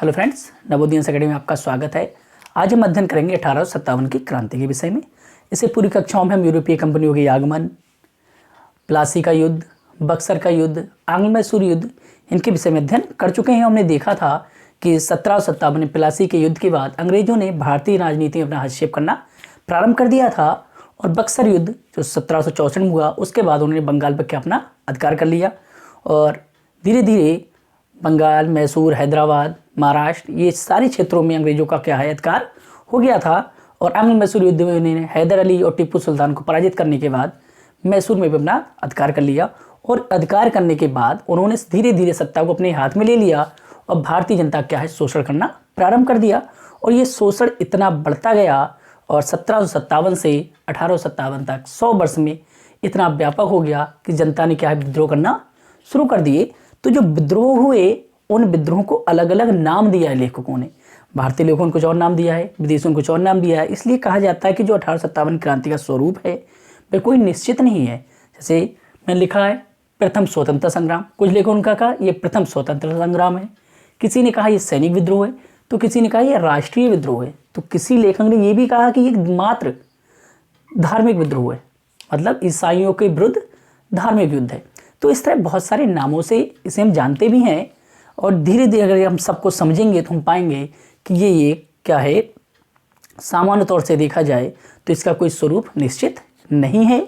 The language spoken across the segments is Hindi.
हेलो फ्रेंड्स, नवोदय अकेडमी में आपका स्वागत है। आज हम अध्ययन करेंगे 1857 की क्रांति के विषय में। इसे पूरी कक्षाओं में हम यूरोपीय कंपनियों के आगमन, प्लासी का युद्ध, बक्सर का युद्ध, आंग्ल मैसूर युद्ध, इनके विषय में अध्ययन कर चुके हैं। हमने देखा था कि 1757 में प्लासी के युद्ध के बाद अंग्रेजों ने भारतीय राजनीति में अपना हस्तक्षेप करना प्रारंभ कर दिया था और बक्सर युद्ध जो 1764 में हुआ उसके बाद उन्होंने बंगाल पर क्या अपना अधिकार कर लिया और धीरे धीरे बंगाल, मैसूर, हैदराबाद, महाराष्ट्र ये सारे क्षेत्रों में अंग्रेजों का क्या है अधिकार हो गया था। और आंग्ल मैसूर युद्ध में उन्होंने हैदर अली और टिप्पू सुल्तान को पराजित करने के बाद मैसूर में भी अपना अधिकार कर लिया और अधिकार करने के बाद उन्होंने धीरे धीरे सत्ता को अपने हाथ में ले लिया और भारतीय जनता क्या है शोषण करना प्रारंभ कर दिया। और ये शोषण इतना बढ़ता गया और 1757 से 1857 तक 100 वर्ष में इतना व्यापक हो गया कि जनता ने क्या है विद्रोह करना शुरू कर दिए। तो जो विद्रोह हुए उन विद्रोहों को अलग अलग नाम दिया है लेखकों ने। भारतीय लेखकों ने कुछ और नाम दिया है, विदेशों ने कुछ और नाम दिया है। इसलिए कहा जाता है कि जो 1857 क्रांति का स्वरूप है वह कोई निश्चित नहीं है। जैसे मैंने लिखा है प्रथम स्वतंत्रता संग्राम, कुछ लेखकों ने कहा ये प्रथम स्वतंत्रता संग्राम है, किसी ने कहा ये सैनिक विद्रोह है, तो किसी ने कहा ये राष्ट्रीय विद्रोह है, तो किसी लेखक ने ये भी कहा कि ये मात्र धार्मिक विद्रोह है, मतलब ईसाइयों के विरुद्ध धार्मिक युद्ध है। तो इस तरह बहुत सारे नामों से इसे हम जानते भी हैं और धीरे धीरे अगर हम सबको समझेंगे तो हम पाएंगे कि ये क्या है। सामान्य तौर से देखा जाए तो इसका कोई स्वरूप निश्चित नहीं है।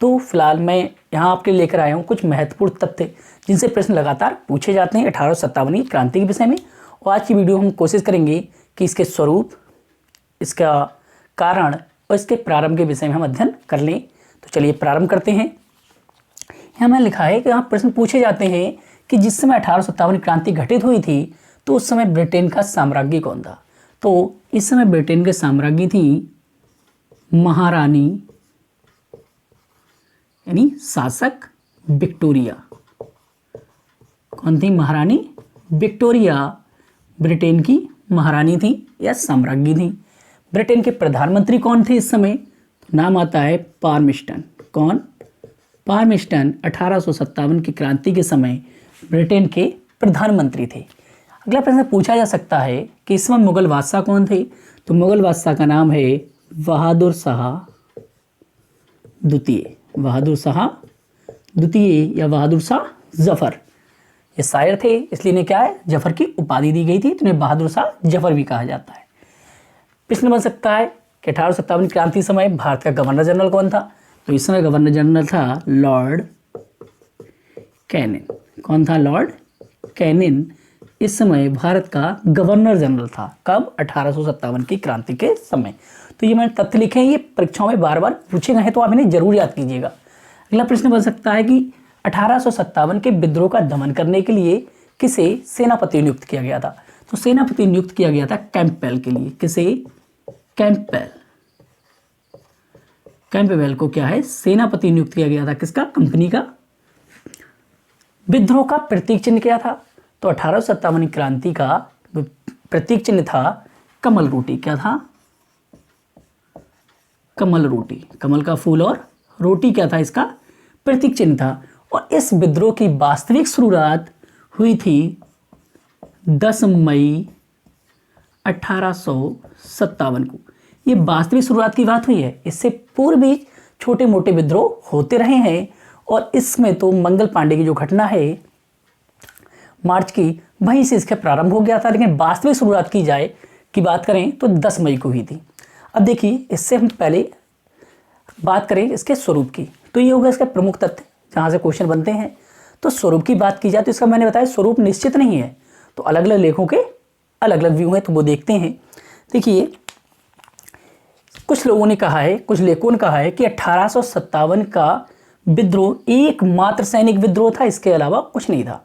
तो फिलहाल मैं यहाँ आपके लेकर आया हूँ कुछ महत्वपूर्ण तथ्य जिनसे प्रश्न लगातार पूछे जाते हैं 1857 की क्रांति के विषय में। और आज की वीडियो हम कोशिश करेंगे कि इसके स्वरूप, इसका कारण और इसके प्रारंभ के विषय में हम अध्ययन कर लें। तो चलिए प्रारंभ करते हैं। यहाँ मैंने लिखा है कि यहाँ प्रश्न पूछे जाते हैं कि जिस समय 1857 क्रांति घटित हुई थी तो उस समय ब्रिटेन का साम्राज्ञी कौन था। तो इस समय ब्रिटेन के साम्राज्ञी थी महारानी यानी शासक विक्टोरिया। कौन थी? महारानी विक्टोरिया ब्रिटेन की महारानी थी या साम्राज्ञी थी। ब्रिटेन के प्रधानमंत्री कौन थे इस समय? नाम आता है पार्मिस्टन। कौन? पार्मिस्टन 1857 की क्रांति के समय ब्रिटेन के प्रधानमंत्री थे। अगला प्रश्न पूछा जा सकता है कि इस समय मुगल बादशाह कौन थे। तो मुगल बादशाह का नाम है बहादुर शाह द्वितीय। बहादुर शाह द्वितीय या बहादुर शाह जफर, ये शायर थे इसलिए इन्हें क्या है जफर की उपाधि दी गई थी, तो इन्हें बहादुर शाह जफर भी कहा जाता है। प्रश्न बन सकता है कि 1857 क्रांति समय भारत का गवर्नर जनरल कौन था। तो इस समय गवर्नर जनरल था लॉर्ड कैनिन। कौन था? लॉर्ड कैनिन इस समय भारत का गवर्नर जनरल था। कब? 1857 की क्रांति के समय। तो ये मैंने तथ्य लिखे हैं, ये परीक्षाओं में बार बार पूछे गए हैं तो आप इन्हें जरूर याद कीजिएगा। अगला प्रश्न बन सकता है कि 1857 के विद्रोह का दमन करने के लिए किसे सेनापति नियुक्त किया गया था। तो सेनापति नियुक्त किया गया था कैंपबेल के लिए। किसे? कैंपबेल। कैंपबेल को क्या है सेनापति नियुक्त किया गया था। किसका? कंपनी का। विद्रोह का प्रतीक चिन्ह क्या था? तो 1857 क्रांति का प्रतीक चिन्ह था कमल रोटी। क्या था? कमल रोटी। कमल का फूल और रोटी क्या था? इसका प्रतीक चिन्ह था। और इस विद्रोह की वास्तविक शुरुआत हुई थी 10 मई 1857 को। ये वास्तविक शुरुआत की बात हुई है, इससे पूर्व भी छोटे मोटे विद्रोह होते रहे हैं और इसमें तो मंगल पांडे की जो घटना है मार्च की, वहीं से इसका प्रारंभ हो गया था। लेकिन वास्तविक शुरुआत की जाए की बात करें तो 10 मई को हुई थी। अब देखिए इससे हम पहले बात करें इसके स्वरूप की, तो ये होगा इसका प्रमुख तथ्य जहाँ से क्वेश्चन बनते हैं। तो स्वरूप की बात की जाए तो इसका मैंने बताया स्वरूप निश्चित नहीं है, तो अलग अलग लेखों के अलग अलग व्यू हैं, तो वो देखते हैं। देखिए कुछ लोगों ने कहा है, कुछ लेखकों ने कहा है कि 1857 का विद्रोह एकमात्र सैनिक विद्रोह था, इसके अलावा कुछ नहीं था।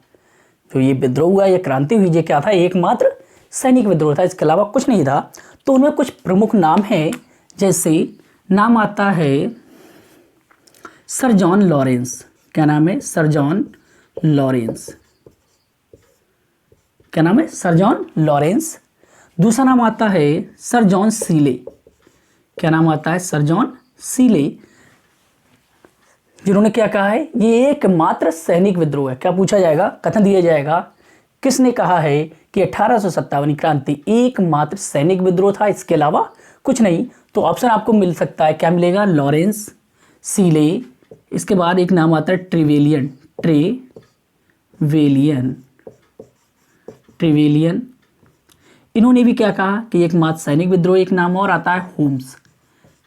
जो ये विद्रोह हुआ, ये क्रांति हुई, ये क्या था? एकमात्र सैनिक विद्रोह था, इसके अलावा कुछ नहीं था। तो उनमें कुछ प्रमुख नाम हैं, जैसे नाम आता है सर जॉन लॉरेंस। क्या नाम है? Sir John Lawrence. क्या नाम है? Sir John Lawrence. दूसरा नाम आता है सर जॉन सीले। क्या नाम आता है? सर जॉन सीले, जिन्होंने क्या कहा है ये एकमात्र सैनिक विद्रोह है। क्या पूछा जाएगा? कथन दिया जाएगा किसने कहा है कि 1857 क्रांति एकमात्र सैनिक विद्रोह था, इसके अलावा कुछ नहीं? तो ऑप्शन आपको मिल सकता है, क्या मिलेगा? लॉरेंस, सीले, इसके बाद एक नाम आता है ट्रेवेलियन, ट्रेवेलियन। इन्होंने भी क्या कहा कि एकमात्र सैनिक विद्रोह। एक नाम और आता है होम्स,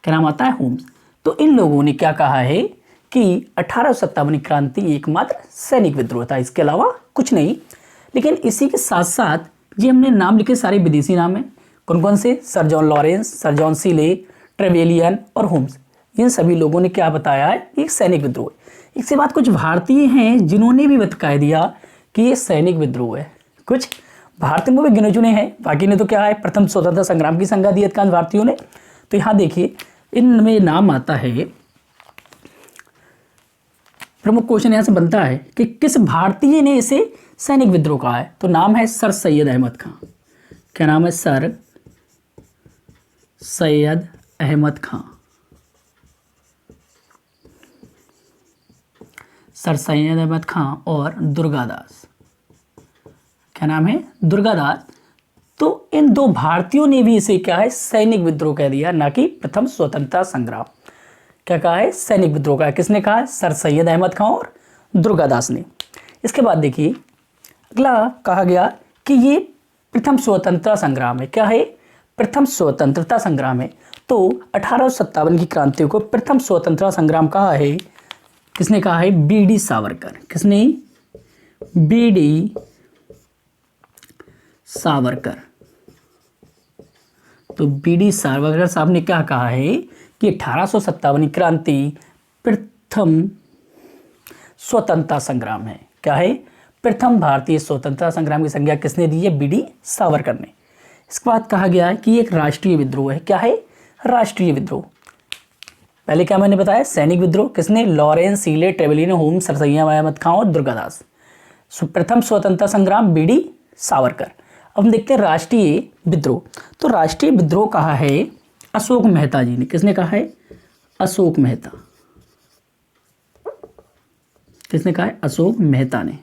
क्या नाम आता है? होम्स। तो इन लोगों ने क्या कहा है कि 1857 क्रांति एकमात्र सैनिक विद्रोह था, इसके अलावा कुछ नहीं। लेकिन इसी के साथ साथ ये हमने नाम लिखे सारे विदेशी नाम हैं, कौन कौन से? Sir John Lawrence, sir John Seeley, Trevelyan और होम्स। इन सभी लोगों ने क्या बताया है? एक सैनिक विद्रोह है। इसके बाद कुछ भारतीय हैं जिन्होंने भी बता दिया कि ये सैनिक विद्रोह है। कुछ भारतीयों में भी गिने चुने हैं, बाकी ने तो क्या है, प्रथम स्वतंत्रता संग्राम की संज्ञा दी अधिकांश भारतीयों ने। तो यहाँ देखिए इनमें नाम आता है, प्रमुख क्वेश्चन यहाँ से बनता है कि किस भारतीय ने इसे सैनिक विद्रोह कहा है? तो नाम है सर सैयद अहमद खां। क्या नाम है? सर सैयद अहमद खां। सर सैयद अहमद खां और दुर्गादास। क्या नाम है? दुर्गादास। तो इन दो भारतीयों ने भी इसे क्या है, सैनिक विद्रोह कह दिया, ना कि प्रथम स्वतंत्रता संग्राम। क्या कहा है? सैनिक विद्रोह का। किसने कहा है? सर सैयद अहमद खां और दुर्गादास ने। इसके बाद देखिए अगला कहा गया कि ये प्रथम स्वतंत्रता संग्राम है। क्या है? प्रथम स्वतंत्रता संग्राम है। तो 1857 की क्रांति को प्रथम स्वतंत्रता संग्राम कहा है। किसने कहा है? बी.डी. सावरकर। किसने? बी.डी. सावरकर। तो बी.डी. सावरकर साहब ने क्या कहा है कि 1857 क्रांति प्रथम स्वतंत्रता संग्राम है। क्या है? प्रथम भारतीय स्वतंत्रता संग्राम की संज्ञा किसने दी है? बी.डी. सावरकर ने। इसके बाद कहा गया है कि एक राष्ट्रीय विद्रोह है। क्या है? राष्ट्रीय विद्रोह। पहले क्या मैंने बताया? सैनिक विद्रोह। किसने? Lawrence, Seeley, Trevelyan, Holmes, sir Syed Ahmad Khan और दुर्गादास। प्रथम स्वतंत्रता संग्राम बी.डी. सावरकर। अब हम देखते हैं राष्ट्रीय विद्रोह। तो राष्ट्रीय विद्रोह कहा है अशोक मेहता जी ने। किसने कहा है? अशोक मेहता। किसने कहा है? अशोक मेहता ने।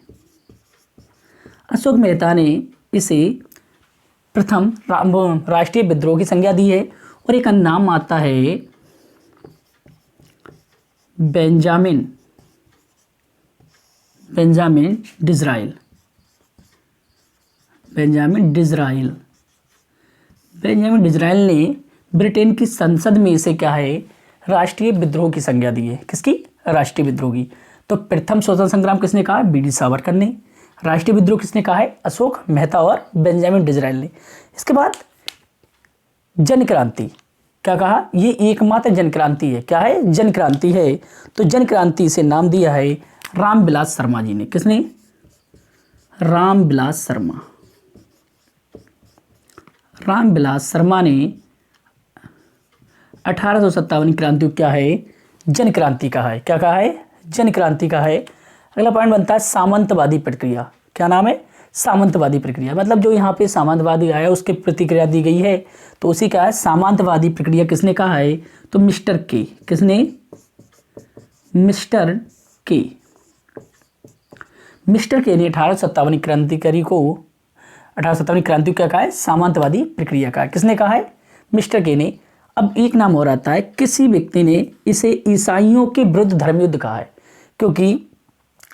अशोक मेहता ने इसे प्रथम राष्ट्रीय विद्रोह की संज्ञा दी है। और एक नाम आता है बेंजामिन डिज़राइल। बेंजामिन डिज़राइल ने ब्रिटेन की संसद में इसे क्या है, राष्ट्रीय विद्रोह की संज्ञा दी है। किसकी? राष्ट्रीय विद्रोह की। तो प्रथम स्वतंत्रता संग्राम किसने कहा? बी.डी. सावरकर ने। राष्ट्रीय विद्रोह किसने कहा है? अशोक मेहता और बेंजामिन डिज़राइल ने। इसके बाद जन क्रांति क्या कहा? ये एकमात्र जन क्रांति है। क्या है? जन क्रांति है। तो जन क्रांति से नाम दिया है रामविलास शर्मा जी ने। किसने? रामविलास शर्मा। रामविलास शर्मा ने 1857 क्रांति को क्या है? जन क्रांति कहा है। क्या कहा है? जन क्रांति कहा है। अगला पॉइंट बनता है सामंतवादी प्रक्रिया। क्या नाम है? सामंतवादी प्रक्रिया। मतलब जो यहाँ पे सामंतवादी आया उसके प्रतिक्रिया दी गई है, तो उसी क्या है? सामंतवादी प्रक्रिया। किसने कहा है? तो मिस्टर के। किसने? मिस्टर के। मिस्टर के ने 1857 क्रांतिकारी को 1857 क्रांति को क्या कहा है? सामंतवादी प्रक्रिया का। किसने कहा है? मिस्टर के ने। अब एक नाम और आता है, किसी व्यक्ति ने इसे ईसाइयों के विरुद्ध धर्मयुद्ध कहा है। क्योंकि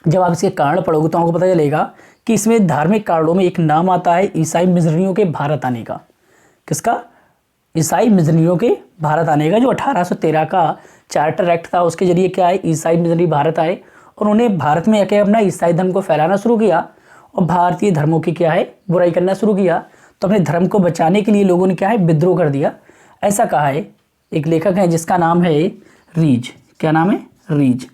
जब आप इसके कारण पढ़ोगे तो आपको पता चलेगा कि इसमें धार्मिक कारणों में एक नाम आता है ईसाई मिशनरियों के भारत आने का। किसका? ईसाई मिशनरियों के भारत आने का। जो 1813 का चार्टर एक्ट था उसके जरिए क्या है, ईसाई मिशनरी भारत आए और उन्हें भारत में आके अपना ईसाई धर्म को फैलाना शुरू किया और भारतीय धर्मों की क्या है, बुराई करना शुरू किया। तो अपने धर्म को बचाने के लिए लोगों ने क्या है, विद्रोह कर दिया। ऐसा कहा है एक लेखक है जिसका नाम है रीज। क्या नाम है? रीज।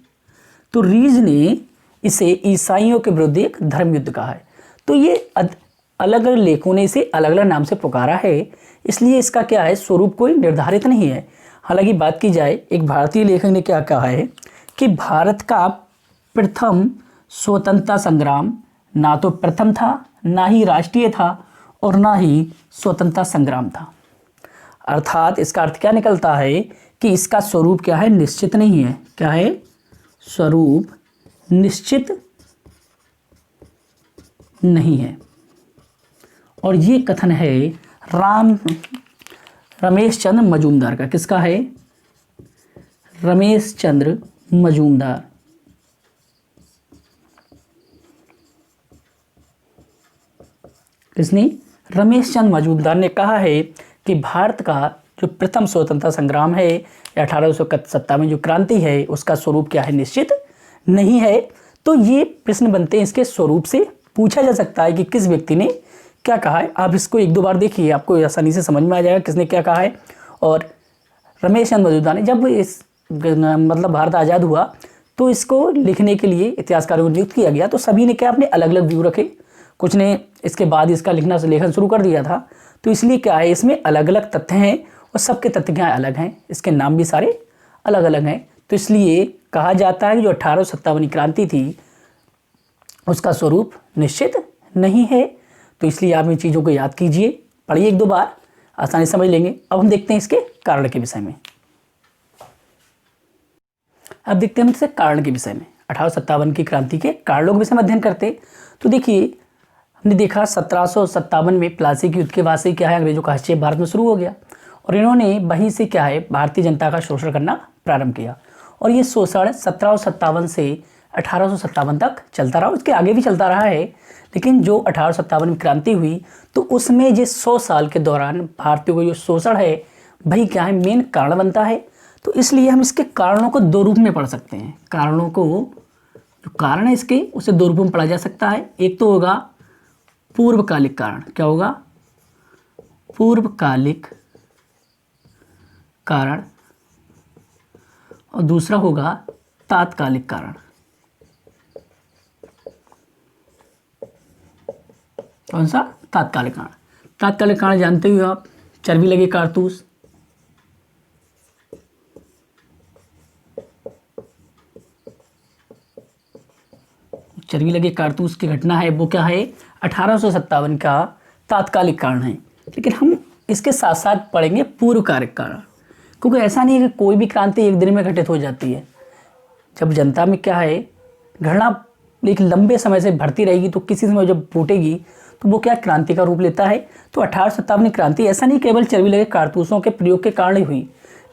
तो रीज ने इसे ईसाइयों के विरुद्ध एक धर्म युद्ध कहा है। तो ये अलग अलग लेखों ने इसे अलग अलग नाम से पुकारा है, इसलिए इसका क्या है, स्वरूप कोई निर्धारित नहीं है। हालांकि बात की जाए, एक भारतीय लेखक ने क्या कहा है कि भारत का प्रथम स्वतंत्रता संग्राम ना तो प्रथम था, ना ही राष्ट्रीय था और ना ही स्वतंत्रता संग्राम था। अर्थात इसका अर्थ क्या निकलता है कि इसका स्वरूप क्या है, निश्चित नहीं है। क्या है? स्वरूप निश्चित नहीं है। और ये कथन है रमेश चंद्र मजूमदार का। किसका है? रमेश चंद्र मजूमदार। किसने? रमेश चंद्र मजूमदार ने कहा है कि भारत का जो प्रथम स्वतंत्रता संग्राम है 1857 जो क्रांति है उसका स्वरूप क्या है? निश्चित नहीं है। तो ये प्रश्न बनते हैं इसके स्वरूप से। पूछा जा सकता है कि किस व्यक्ति ने क्या कहा है। आप इसको एक दो बार देखिए, आपको आसानी से समझ में आ जाएगा किसने क्या कहा है। और रमेश चंद्र मजूमदार ने जब इस मतलब भारत आज़ाद हुआ तो इसको लिखने के लिए इतिहासकारों को नियुक्त किया गया, तो सभी ने क्या अपने अलग अलग व्यू रखे। कुछ ने इसके बाद इसका लेखन शुरू कर दिया था। तो इसलिए क्या है, इसमें अलग अलग तथ्य हैं और सबके तथ्य क्या अलग हैं, इसके नाम भी सारे अलग अलग हैं। तो इसलिए कहा जाता है कि जो 1857 क्रांति थी उसका स्वरूप निश्चित नहीं है। तो इसलिए आप इन चीज़ों को याद कीजिए, पढ़िए एक दो बार, आसानी समझ लेंगे। अब हम देखते हैं इसके कारण के विषय में। अब देखते हैं इसके कारण के विषय में। 1857 की क्रांति के कारणों के विषय में अध्ययन करते। तो देखिए, हमने देखा 1757 में प्लासी के युद्ध के बाद से क्या है, अंग्रेजों का हस्तक्षेप भारत में शुरू हो गया और इन्होंने वहीं से क्या है, भारतीय जनता का शोषण करना प्रारंभ किया। और ये शोषण 1757 से 1857 तक चलता रहा, उसके आगे भी चलता रहा है। लेकिन जो 1857 में क्रांति हुई तो उसमें जिस 100 साल के दौरान भारतीयों को जो शोषण है वही क्या है, मेन कारण बनता है। तो इसलिए हम इसके कारणों को दो रूप में पढ़ सकते हैं। कारणों को, जो कारण है इसके, उसे दो रूपों में पढ़ा जा सकता है। एक तो होगा पूर्वकालिक कारण। क्या होगा? पूर्वकालिक कारण। और दूसरा होगा तात्कालिक कारण। कौन सा? तात्कालिक कारण। तात्कालिक कारण जानते हो आप, चर्बी लगे कारतूस, चर्बी लगे कारतूस की घटना है, वो क्या है, 1857 का तात्कालिक कारण है। लेकिन हम इसके साथ साथ पढ़ेंगे पूर्वकालिक कारण, क्योंकि ऐसा नहीं है कि कोई भी क्रांति एक दिन में घटित हो जाती है। जब जनता में क्या है, घृणा एक लंबे समय से बढ़ती रहेगी तो किसी समय जब फूटेगी तो वो क्या क्रांति का रूप लेता है। तो 1857 क्रांति ऐसा नहीं केवल चर्बी लगे कारतूसों के प्रयोग के कारण ही हुई,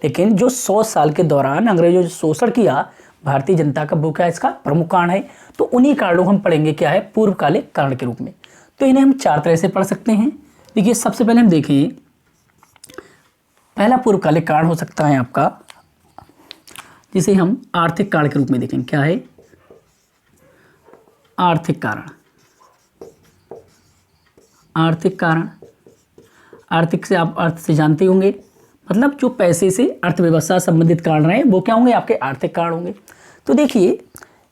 लेकिन जो 100 साल के दौरान अंग्रेजों ने शोषण किया भारतीय जनता का, वो क्या इसका प्रमुख कारण है। तो उन्हीं कारणों को हम पढ़ेंगे क्या है, पूर्वकालिक कारण के रूप में। तो इन्हें हम चार तरह से पढ़ सकते हैं। देखिए, सबसे पहले हम देखिए, पहला पूर्वकालिक कारण हो सकता है आपका, जिसे हम आर्थिक कारण के रूप में देखेंगे। क्या है? आर्थिक कारण। आर्थिक कारण, आर्थिक से आप अर्थ से जानते होंगे, मतलब जो पैसे से अर्थव्यवस्था संबंधित कारण रहे वो क्या होंगे, आपके आर्थिक कारण होंगे। तो देखिए,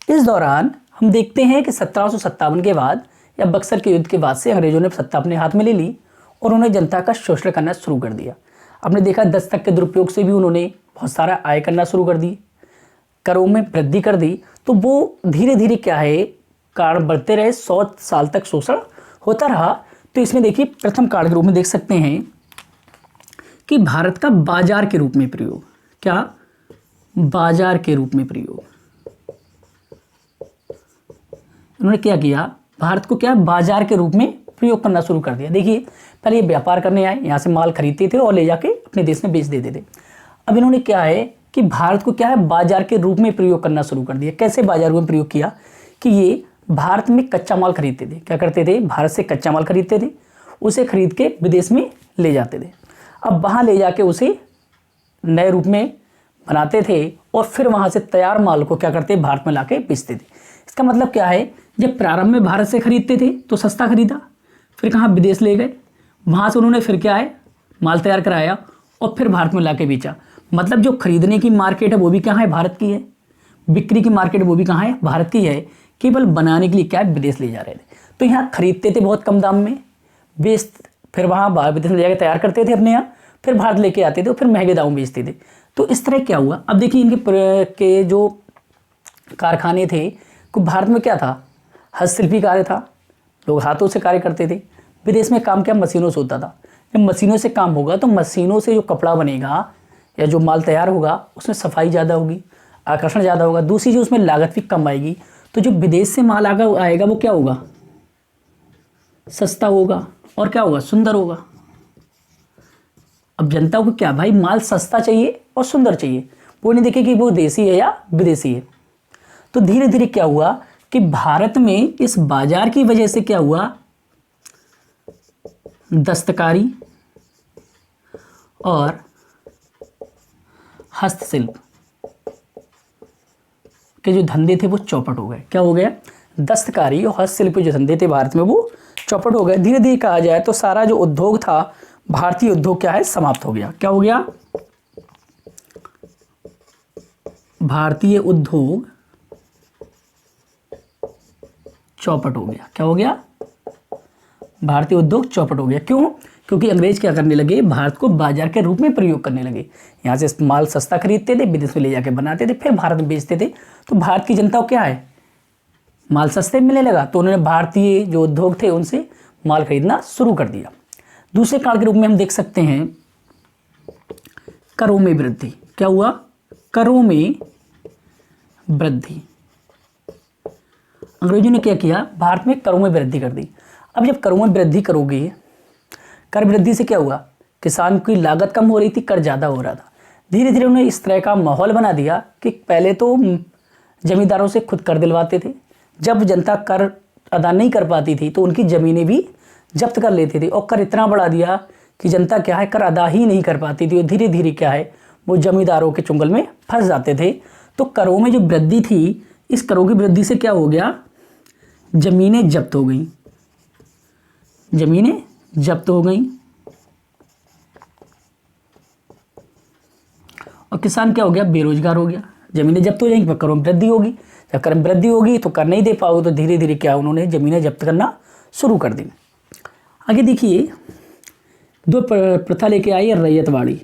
इस दौरान हम देखते हैं कि 1757 के बाद या बक्सर के युद्ध के बाद से अंग्रेजों ने सत्ता अपने हाथ में ले ली और उन्होंने जनता का शोषण करना शुरू कर दिया। आपने देखा दस्तक के दुरुपयोग से भी उन्होंने बहुत सारा आय करना शुरू कर दी, करों में वृद्धि कर दी। तो वो धीरे धीरे क्या है, कारण बढ़ते रहे, 100 साल तक शोषण होता रहा। तो इसमें देखिए, प्रथम कारण के रूप में देख सकते हैं कि भारत का बाजार के रूप में प्रयोग। क्या? बाजार के रूप में प्रयोग। उन्होंने क्या किया, भारत को क्या बाजार के रूप में प्रयोग करना शुरू कर दिया। देखिए, पहले ये व्यापार करने आए, यहाँ से माल खरीदते थे और ले जाके अपने देश में बेच देते थे। अब इन्होंने क्या है कि भारत को क्या है, बाजार के रूप में प्रयोग करना शुरू कर दिया। कैसे बाजार में प्रयोग किया कि ये भारत में कच्चा माल खरीदते थे। क्या करते थे, भारत से कच्चा माल खरीदते थे, उसे खरीद के विदेश में ले जाते थे। अब वहाँ ले जाके उसे नए रूप में बनाते थे और फिर वहाँ से तैयार माल को क्या करते, भारत में लाके बेचते थे। इसका मतलब क्या है, जब प्रारंभ में भारत से खरीदते थे तो सस्ता खरीदा, फिर कहाँ, विदेश ले गए, वहाँ से उन्होंने फिर क्या है, माल तैयार कराया और फिर भारत में लाके बेचा। मतलब जो खरीदने की मार्केट है वो भी कहाँ है, भारत की है, बिक्री की मार्केट वो भी कहाँ है, भारत की है। केवल बनाने के लिए क्या है, विदेश ले जा रहे थे। तो यहाँ खरीदते थे बहुत कम दाम में, बेच फिर वहाँ विदेश में ले जाकर तैयार करते थे अपने यहाँ, फिर भारत लेके आते थे और फिर महंगे दाम में बेचते थे। तो इस तरह क्या हुआ, अब देखिए इनके जो कारखाने थे, को भारत में क्या था, हस्तशिल्पी कार्य था, लोग हाथों से कार्य करते थे। विदेश में काम क्या, मशीनों से होता था। जब मशीनों से काम होगा तो मशीनों से जो कपड़ा बनेगा या जो माल तैयार होगा उसमें सफाई ज़्यादा होगी, आकर्षण ज़्यादा होगा। दूसरी जो उसमें लागत भी कम आएगी। तो जो विदेश से माल आएगा वो क्या होगा, सस्ता होगा और क्या होगा, सुंदर होगा। अब जनता को क्या भाई, माल सस्ता चाहिए और सुंदर चाहिए, वो नहीं देखे कि वो देसी है या विदेशी है। तो धीरे धीरे क्या हुआ कि भारत में इस बाजार की वजह से क्या हुआ, दस्तकारी और हस्तशिल्प के जो धंधे थे वो चौपट हो गए। क्या हो गया, दस्तकारी और हस्तशिल्प के जो धंधे थे भारत में वो चौपट हो गए। धीरे धीरे कहा जाए तो सारा जो उद्योग था, भारतीय उद्योग क्या है, समाप्त हो गया। क्या हो गया, भारतीय उद्योग चौपट हो गया। क्या हो गया, भारतीय उद्योग चौपट हो गया। क्यों, क्योंकि अंग्रेज क्या करने लगे, भारत को बाजार के रूप में प्रयोग करने लगे। यहाँ से माल सस्ता खरीदते थे, विदेश में ले जाके बनाते थे, फिर भारत में बेचते थे। तो भारत की जनता को क्या है, माल सस्ते मिलने लगा, तो उन्होंने भारतीय जो उद्योग थे उनसे माल खरीदना शुरू कर दिया। दूसरे कारण के रूप में हम देख सकते हैं करों में वृद्धि। क्या हुआ, करों में वृद्धि। अंग्रेजों ने क्या किया, भारत में करों में वृद्धि कर दी। अब जब करों में वृद्धि करोगे, कर वृद्धि से क्या हुआ, किसान की लागत कम हो रही थी, कर ज़्यादा हो रहा था। धीरे धीरे उन्होंने इस तरह का माहौल बना दिया कि पहले तो जमींदारों से खुद कर दिलवाते थे, जब जनता कर अदा नहीं कर पाती थी तो उनकी ज़मीनें भी जब्त कर लेते थे, और कर इतना बढ़ा दिया कि जनता क्या है, कर अदा ही नहीं कर पाती थी, और धीरे धीरे क्या है, वो जमींदारों के चुंगल में फंस जाते थे। तो करों में जो वृद्धि थी, इस करों की वृद्धि से क्या हो गया, ज़मीनें जब्त हो गई, ज़मीनें जब्त हो गई, और किसान क्या हो गया, बेरोजगार हो गया। ज़मीनें जब्त हो जाएंगी पर करों में वृद्धि होगी, जब कर में वृद्धि होगी तो कर नहीं दे पाओगे, तो धीरे धीरे क्या उन्होंने ज़मीनें जब्त करना शुरू कर दी। आगे देखिए, दो प्रथा लेके आई है, रैयतवाड़ी,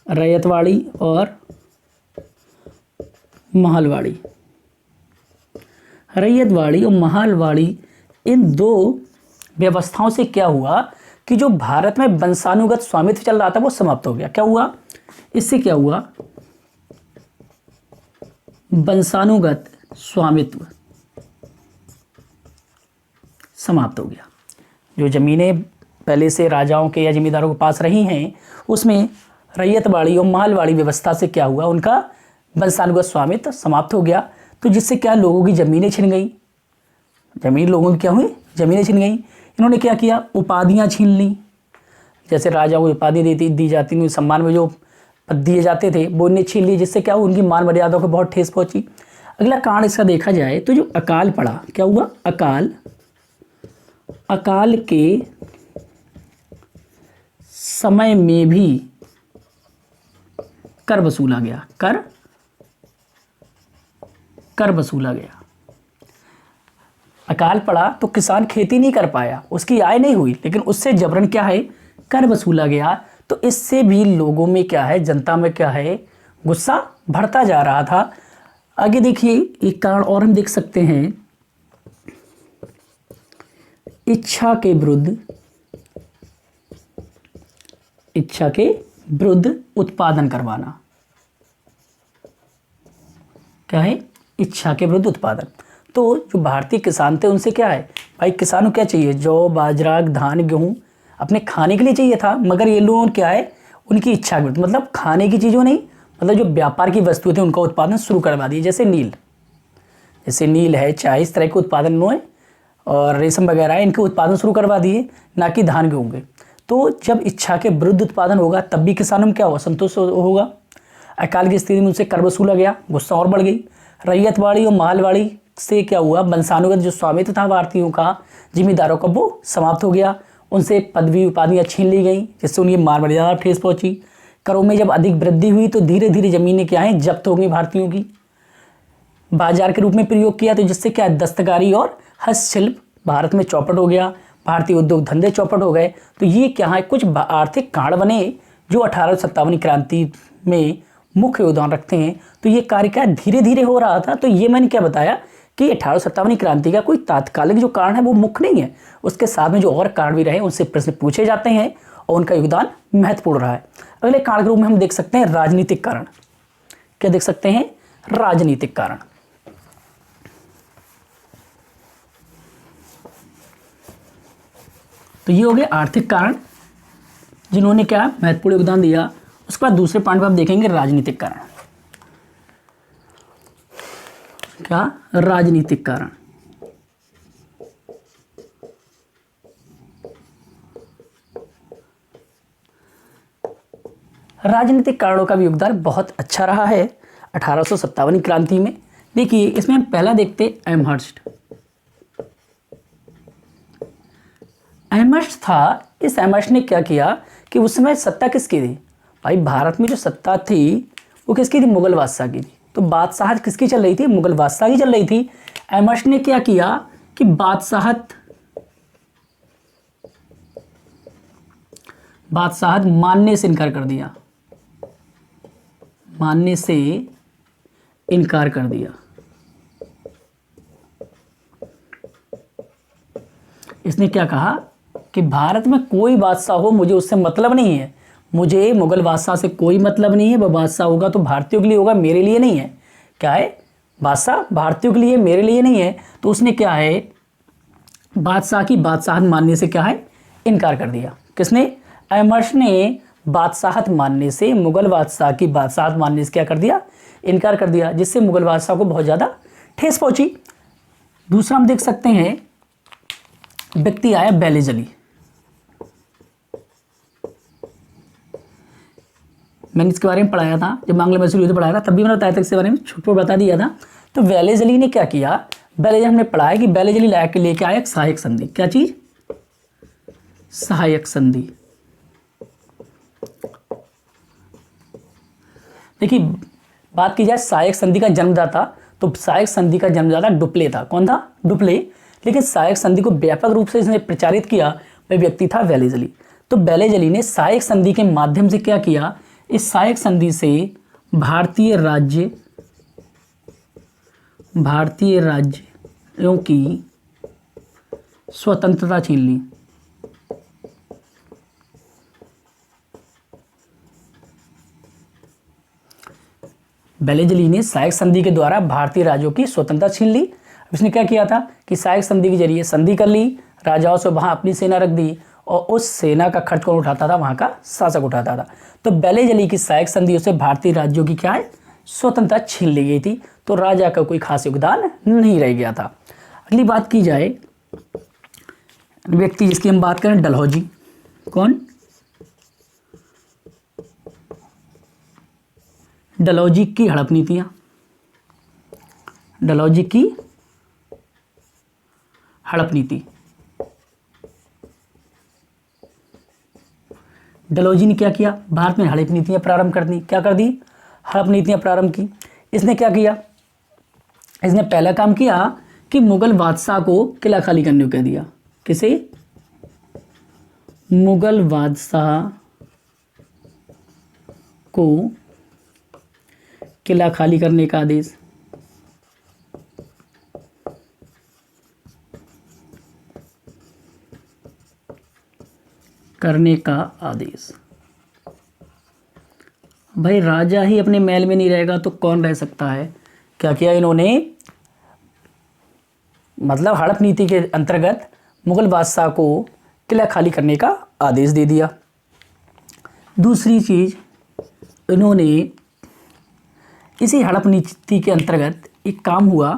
रैयतवाड़ी और महलवाड़ी। रैयतवाड़ी और महलवाड़ी, इन दो व्यवस्थाओं से क्या हुआ कि जो भारत में वंशानुगत स्वामित्व चल रहा था वो समाप्त हो गया। क्या हुआ, इससे क्या हुआ, वंशानुगत स्वामित्व समाप्त हो गया। जो ज़मीनें पहले से राजाओं के या जमींदारों के पास रही हैं, उसमें रैयतवाड़ी और महलवाड़ी व्यवस्था से क्या हुआ, उनका वंशानुगत स्वामित्व समाप्त हो गया। तो जिससे क्या, लोगों की ज़मीनें छिन गई, जमीन लोगों की क्या हुई, ज़मीनें छिन गई। इन्होंने क्या किया, उपाधियाँ छीन ली, जैसे राजाओं को उपाधि दी जाती थी, सम्मान में जो पद दिए जाते थे वो इन्हें छीन ली, जिससे क्या, उनकी मान मर्यादाओं को बहुत ठेस पहुंची। अगला कारण इसका देखा जाए तो जो अकाल पड़ा, क्या हुआ, अकाल, अकाल के समय में भी कर वसूला गया, कर वसूला गया। अकाल पड़ा तो किसान खेती नहीं कर पाया, उसकी आय नहीं हुई, लेकिन उससे जबरन क्या है, कर वसूला गया। तो इससे भी लोगों में क्या है, जनता में क्या है, गुस्सा बढ़ता जा रहा था। आगे देखिए, एक कारण और हम देख सकते हैं, इच्छा के विरुद्ध उत्पादन करवाना। क्या है, इच्छा के विरुद्ध उत्पादन। तो जो भारतीय किसान थे उनसे क्या है भाई, किसानों को क्या चाहिए, जौ बाजरा धान गेहूँ अपने खाने के लिए चाहिए था, मगर ये लोग क्या है, उनकी इच्छा के विरुद्ध, मतलब खाने की चीज़ों नहीं, मतलब जो व्यापार की वस्तुएं थी उनका उत्पादन शुरू करवा दिए। जैसे नील है, चाय, इस तरह के उत्पादन इन्होंने, और रेशम वगैरह है, इनके उत्पादन शुरू करवा दिए, ना कि धान गेहूँ के। तो जब इच्छा के विरुद्ध उत्पादन होगा तब भी किसानों में क्या होगा, संतोष होगा। अकाल की स्थिति में उनसे कर वसूला गया, गुस्सा और बढ़ गई। रैयतवाड़ी और महलवाड़ी से क्या हुआ, वंशानुगत जो स्वामित्व था भारतीयों का, जिम्मेदारों का, वो समाप्त हो गया। उनसे पदवी उपाधियाँ छीन ली गई, जिससे उनकी मान मर्यादा ठेस पहुंची। करों में जब अधिक वृद्धि हुई तो धीरे धीरे जमीनें क्या हैं, जब्त हो गई भारतीयों की, बाजार के रूप में प्रयोग किया, तो जिससे क्या, दस्तकारी और हस्तशिल्प भारत में चौपट हो गया, भारतीय उद्योग धंधे चौपट हो गए। तो ये क्या है, कुछ आर्थिक कारण बने जो 1857 क्रांति में मुख्य योगदान रखते हैं। तो ये कार्य क्या धीरे धीरे हो रहा था। तो ये मैंने क्या बताया कि 1857 क्रांति का कोई तात्कालिक जो कारण है वो मुख्य नहीं है, उसके साथ में जो और कारण भी रहे उनसे प्रश्न पूछे जाते हैं और उनका योगदान महत्वपूर्ण रहा है। अगले कारण के रूप में हम देख सकते हैं राजनीतिक कारण। क्या देख सकते हैं, राजनीतिक कारण। तो ये हो गए आर्थिक कारण जिन्होंने क्या महत्वपूर्ण योगदान दिया। उसके बाद दूसरे पॉइंट पर आप देखेंगे राजनीतिक कारण। क्या? राजनीतिक कारण। राजनीतिक कारणों का भी योगदान बहुत अच्छा रहा है 1857 की क्रांति में। देखिए इसमें हम पहला देखते एमहर्स्ट। एमहर्स्ट था, इस एमहर्स्ट ने क्या किया कि उस समय सत्ता किसकी थी भाई? भारत में जो सत्ता थी वो किसकी थी? मुगल बादशाह की थी। तो बादशाहत किसकी चल रही थी? मुगल बादशाह की चल रही थी। एमहर्स्ट ने क्या किया कि बादशाहत मानने से इनकार कर दिया। मानने से इनकार कर दिया। इसने क्या कहा कि भारत में कोई बादशाह हो मुझे उससे मतलब नहीं है, मुझे मुगल बादशाह से कोई मतलब नहीं है। वह बादशाह होगा तो भारतीयों के लिए होगा, मेरे लिए नहीं है। क्या है? बादशाह भारतीयों के लिए, मेरे लिए नहीं है। तो उसने क्या है, बादशाह की बादशाहत मानने से क्या है, इनकार कर दिया। किसने? एमहर्स्ट ने बादशाहत मानने से, मुगल बादशाह की बादशाहत मानने से क्या कर दिया, इनकार कर दिया, जिससे मुगल बादशाह को बहुत ज़्यादा ठेस पहुंची। दूसरा हम देख सकते हैं व्यक्ति आया बेलेजली। मैंने इसके बारे में पढ़ाया था जब बांग्ला मैसूर युद्ध पढ़ाया था, तब भी मैंने बताया था, इसके बारे में छोटा बता दिया था। तो बेलेजली ने क्या किया, बेलेजली हमने पढ़ा है कि बेलेजली लेके आया एक सहायक संधि। क्या चीज? सहायक संधि। देखिए बात की जाए सहायक संधि का जन्मदाता, तो सहायक संधि का जन्मदाता डुप्ले था। कौन था? डुप्ले। लेकिन सहायक संधि को व्यापक रूप से इसने प्रचारित किया वह व्यक्ति था बेलेजली। तो बेलेजली ने सहायक संधि के माध्यम से क्या किया, इस सहायक संधि से भारतीय राज्यों की स्वतंत्रता छीन ली। बेलेजली ने सहायक संधि के द्वारा भारतीय राज्यों की स्वतंत्रता छीन ली। इसने क्या किया था कि सहायक संधि के जरिए संधि कर ली, राजाओं से वहां अपनी सेना रख दी, और उस सेना का खर्च कौन उठाता था? वहां का शासक उठाता था। तो बेलेजली की सहायक संधियों से भारतीय राज्यों की क्या है, स्वतंत्रता छीन ली गई थी। तो राजा का कोई खास योगदान नहीं रह गया था। अगली बात की जाए व्यक्ति जिसकी हम बात करें, डलहौजी। कौन? डलहौजी की हड़प नीतियां। डलहौजी की हड़प नीति। डलहौजी ने क्या किया, भारत में हड़प नीतियां प्रारंभ कर दी। क्या कर दी? हड़प नीतियां प्रारंभ की। इसने क्या किया, इसने पहला काम किया कि मुगल बादशाह को किला खाली करने को कह दिया। किसे? मुगल बादशाह को किला खाली करने का आदेश। करने का आदेश। भाई राजा ही अपने महल में नहीं रहेगा तो कौन रह सकता है। क्या किया इन्होंने, मतलब हड़प नीति के अंतर्गत मुगल बादशाह को किला खाली करने का आदेश दे दिया। दूसरी चीज, इन्होंने इसी हड़प नीति के अंतर्गत एक काम हुआ,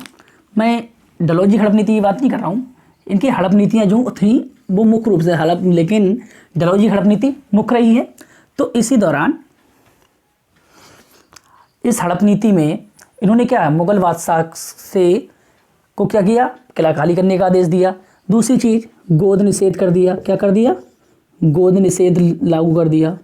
मैं डलहौजी हड़प नीति की बात नहीं कर रहा हूँ, इनकी हड़प नीतियाँ जो थी वो मुख्य रूप से हड़प, लेकिन डलहौजी हड़प नीति मुख्य रही है। तो इसी दौरान इस हड़प नीति में इन्होंने क्या, मुगल बादशाह से को क्या किया, किला खाली करने का आदेश दिया। दूसरी चीज, गोद निषेध कर दिया। क्या कर दिया? गोद निषेध लागू कर दिया।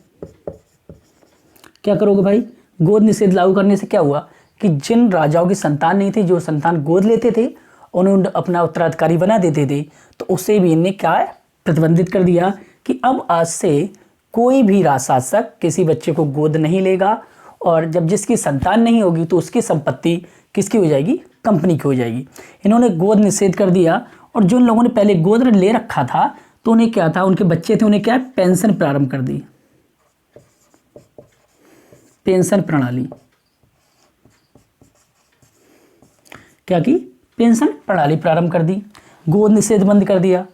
क्या करोगे भाई, गोद निषेध लागू करने से क्या हुआ कि जिन राजाओं की संतान नहीं थी, जो संतान गोद लेते थे उन्हें अपना उत्तराधिकारी बना देते थे, तो उससे भी इन्हें क्या है, प्रतिबंधित कर दिया कि अब आज से कोई भी राजशासक किसी बच्चे को गोद नहीं लेगा, और जब जिसकी संतान नहीं होगी तो उसकी संपत्ति किसकी हो जाएगी, कंपनी की हो जाएगी। इन्होंने गोद निषेध कर दिया, और जिन लोगों ने पहले गोद ले रखा था तो उन्हें क्या था, उनके बच्चे थे, उन्हें क्या है, पेंशन प्रारंभ कर दी। पेंशन प्रणाली क्या की, पेंशन प्रणाली प्रारंभ कर दी। गोद निषेध बंद कर दिया।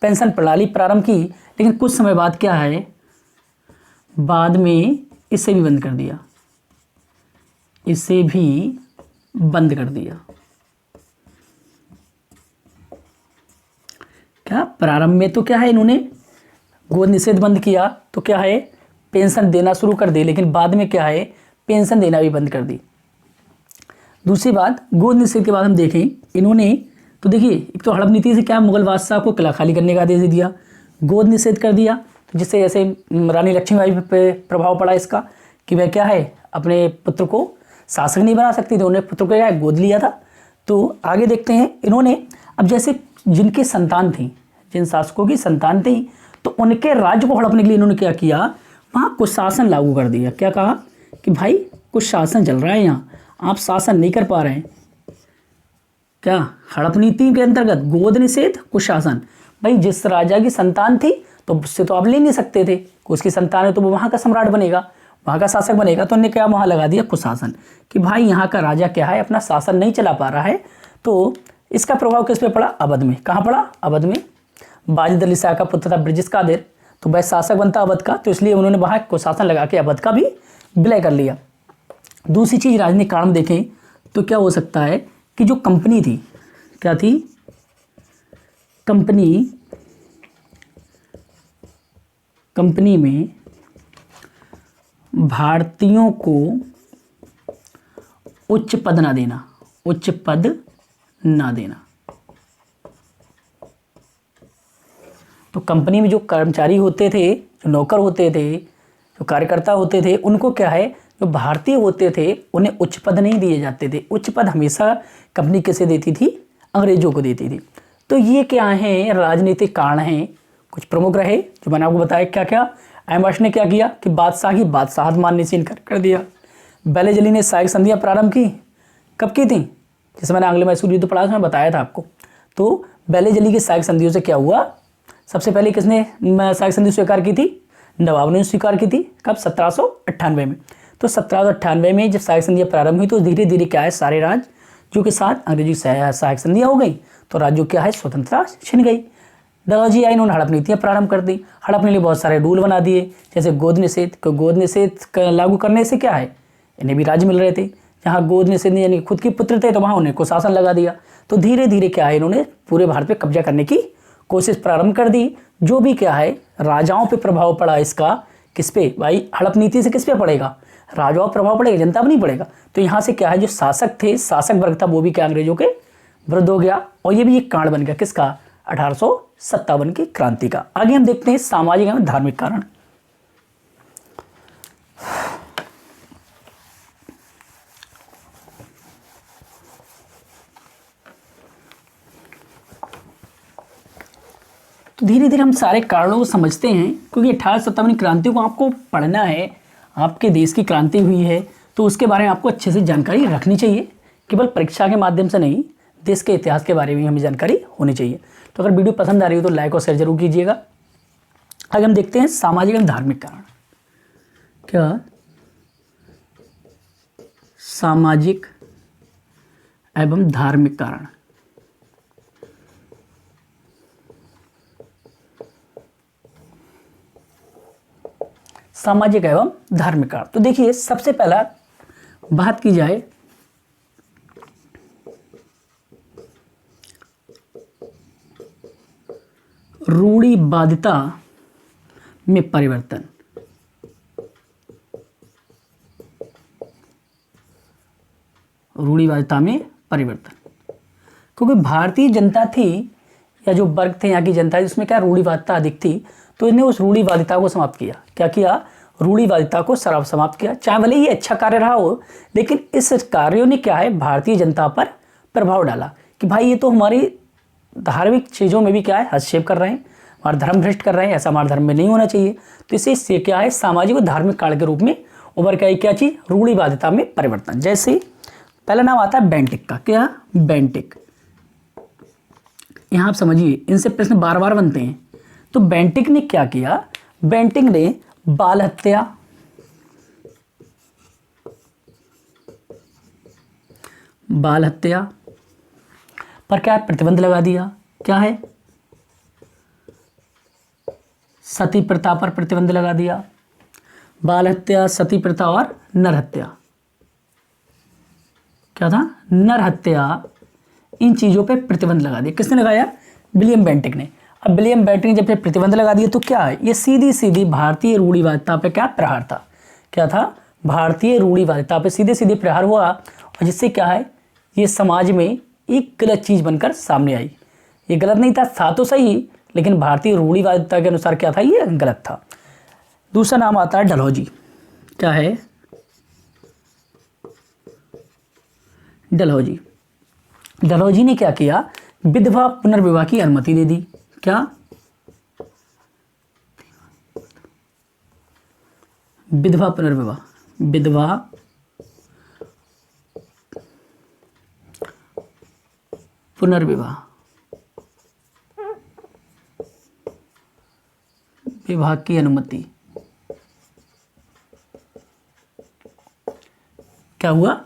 पेंशन प्रणाली प्रारंभ की, लेकिन कुछ समय बाद क्या है, बाद में इसे भी बंद कर दिया, इसे भी बंद कर दिया। क्या प्रारंभ में तो क्या है, इन्होंने गोद निषेध बंद किया तो क्या है, पेंशन देना शुरू कर दी, लेकिन बाद में क्या है, पेंशन देना भी बंद कर दी। दूसरी बात, गोद निषेध के बाद हम देखें, इन्होंने तो देखिए, एक तो हड़प नीति से क्या, मुगल बादशाह को किला खाली करने का आदेश दिया, गोद निषेध कर दिया, तो जिससे ऐसे रानी लक्ष्मीबाई पे प्रभाव पड़ा इसका, कि वह क्या है, अपने पुत्र को शासक नहीं बना सकती थी, उन्होंने पुत्र को क्या है, गोद लिया था। तो आगे देखते हैं, इन्होंने अब जैसे जिनकी संतान थी, जिन शासकों की संतान थी, तो उनके राज्य को हड़पने के लिए इन्होंने क्या किया, वहाँ कुछ शासन लागू कर दिया। क्या कहा कि भाई कुछ शासन चल रहा है, यहाँ आप शासन नहीं कर पा रहे हैं, क्या हड़प नीति के अंतर्गत गोद निषेध कुछ शासन। भाई जिस राजा की संतान थी तो उससे तो आप ले नहीं सकते थे, उसकी संतान है तो वो वहाँ का सम्राट बनेगा, वहाँ का शासक बनेगा, तो उन्होंने क्या वहाँ लगा दिया कुछ शासन, कि भाई यहाँ का राजा क्या है, अपना शासन नहीं चला पा रहा है। तो इसका प्रभाव किस पे पड़ा, अवध में। कहाँ पड़ा, अवध में। बाजिद अली शाह का पुत्र था ब्रिजेश कादिर, तो वह शासक बनता अवध का, तो इसलिए उन्होंने वहाँ कुछ शासन लगा के अवध का भी विलय कर लिया। दूसरी चीज़ राजनीतिक कारण देखें तो क्या हो सकता है कि जो कंपनी थी, क्या थी, कंपनी में भारतीयों को उच्च पद ना देना, उच्च पद ना देना। तो कंपनी में जो कर्मचारी होते थे, जो नौकर होते थे, जो कार्यकर्ता होते थे, उनको क्या है, जो भारतीय होते थे उन्हें उच्च पद नहीं दिए जाते थे। उच्च पद हमेशा कंपनी किसे देती थी, अंग्रेजों को देती थी। तो ये क्या हैं, राजनीतिक कारण हैं, कुछ प्रमुख रहे जो मैंने आपको बताया। क्या क्या, अहमद ने क्या किया कि बादशाह की बादशाहत मानने से इनकार कर दिया। बेलेजली ने सहायक संधियाँ प्रारंभ की, कब की थी, जैसे मैंने आंग्ल मैसूर युद्ध पढ़ा था, मैं बताया था आपको। तो बेलेजली की सहायक संधियों से क्या हुआ, सबसे पहले किसने सहायक संधि स्वीकार की थी, नवाब ने स्वीकार की थी, कब, 1798 में। तो 1798 में जब सहायक संधियाँ प्रारंभ हुई तो धीरे धीरे क्या है, सारे राज्यों के साथ अंग्रेजी सहायक संधियाँ हो गई, तो राज्यों क्या है, स्वतंत्रता छिन गई। दादाजी आए, इन्होंने हड़प नीतियाँ प्रारंभ कर दी, हड़पने के लिए बहुत सारे रूल बना दिए, जैसे गोद निषेध। गोद निषेध लागू करने से क्या है, इन्हें भी राज्य मिल रहे थे। जहाँ गोद निषेध यानी खुद के पुत्र थे तो वहाँ उन्हें को शासन लगा दिया। तो धीरे धीरे क्या है, इन्होंने पूरे भारत पे कब्जा करने की कोशिश प्रारंभ कर दी। जो भी क्या है, राजाओं पे प्रभाव पड़ा इसका, किस पे भाई, हड़प नीति से किस पे पड़ेगा, राजाओं पर प्रभाव पड़ेगा, जनता पर नहीं पड़ेगा। तो यहाँ से क्या है, जो शासक थे, शासक वर्ग था, वो भी क्या अंग्रेजों के विरुद्ध हो गया, और ये भी एक कारण बन गया किसका, 1857 की क्रांति का। आगे हम देखते हैं सामाजिक एवं धार्मिक कारण। तो धीरे धीरे हम सारे कारणों को समझते हैं, क्योंकि 1857 क्रांति को आपको पढ़ना है, आपके देश की क्रांति हुई है तो उसके बारे में आपको अच्छे से जानकारी रखनी चाहिए, केवल परीक्षा के माध्यम से नहीं, देश के इतिहास के बारे में हमें जानकारी होनी चाहिए। तो अगर वीडियो पसंद आ रही हो तो लाइक और शेयर जरूर कीजिएगा। आगे हम देखते हैं सामाजिक एवं धार्मिक कारण। क्या सामाजिक एवं धार्मिक कारण, सामाजिक एवं धार्मिक कारण। तो देखिए, सबसे पहला बात की जाए रूढ़िवादिता में परिवर्तन। रूढ़िवादिता में परिवर्तन, क्योंकि भारतीय जनता थी या जो वर्ग थे यहाँ की जनता, जिसमें क्या रूढ़िवादिता अधिक थी, तो इन्हें उस रूढ़िवादिता को समाप्त किया। क्या किया, रूढ़िवादिता को समाप्त किया। चाहे भले ही अच्छा कार्य रहा हो, लेकिन इस कार्यों ने क्या है, भारतीय जनता पर प्रभाव डाला कि भाई ये तो हमारी धार्मिक चीज़ों में भी क्या है, हस्तक्षेप कर रहे हैं, हमारा धर्म भ्रष्ट कर रहे हैं, ऐसा हमारे धर्म में नहीं होना चाहिए। तो इससे क्या है, सामाजिक और धार्मिक कारण के रूप में उभर के आई क्या चीज़, रूढ़िवादिता में परिवर्तन। जैसे पहला नाम आता है बेंटिक का। क्या, बेंटिक, यहाँ आप समझिए, इनसे प्रश्न बार बार बनते हैं। तो बेंटिक ने क्या किया, बेंटिक ने बाल हत्या, बाल हत्या पर क्या प्रतिबंध लगा दिया। क्या है, सती प्रथा पर प्रतिबंध लगा दिया, बाल हत्या, सती प्रथा और नर हत्या। क्या था? नर हत्या, इन चीज़ों पे प्रतिबंध लगा दिया। किसने लगाया? विलियम बेंटिक ने। अब विलियम बेंटिक ने जब ये प्रतिबंध लगा दिया तो क्या है, ये सीधी सीधी भारतीय रूढ़िवादिता पे क्या प्रहार था? क्या था? भारतीय रूढ़िवादिता पे सीधे सीधे प्रहार हुआ, और जिससे क्या है, ये समाज में एक गलत चीज़ बनकर सामने आई। ये गलत नहीं था तो सही, लेकिन भारतीय रूढ़िवादिता के अनुसार क्या था, ये गलत था। दूसरा नाम आता है डलहौजी। क्या है? डलहौजी। डलहौजी ने क्या किया? विधवा पुनर्विवाह की अनुमति दे दी। क्या? विधवा पुनर्विवाह, विधवा पुनर्विवाह, विवाह की अनुमति। क्या हुआ?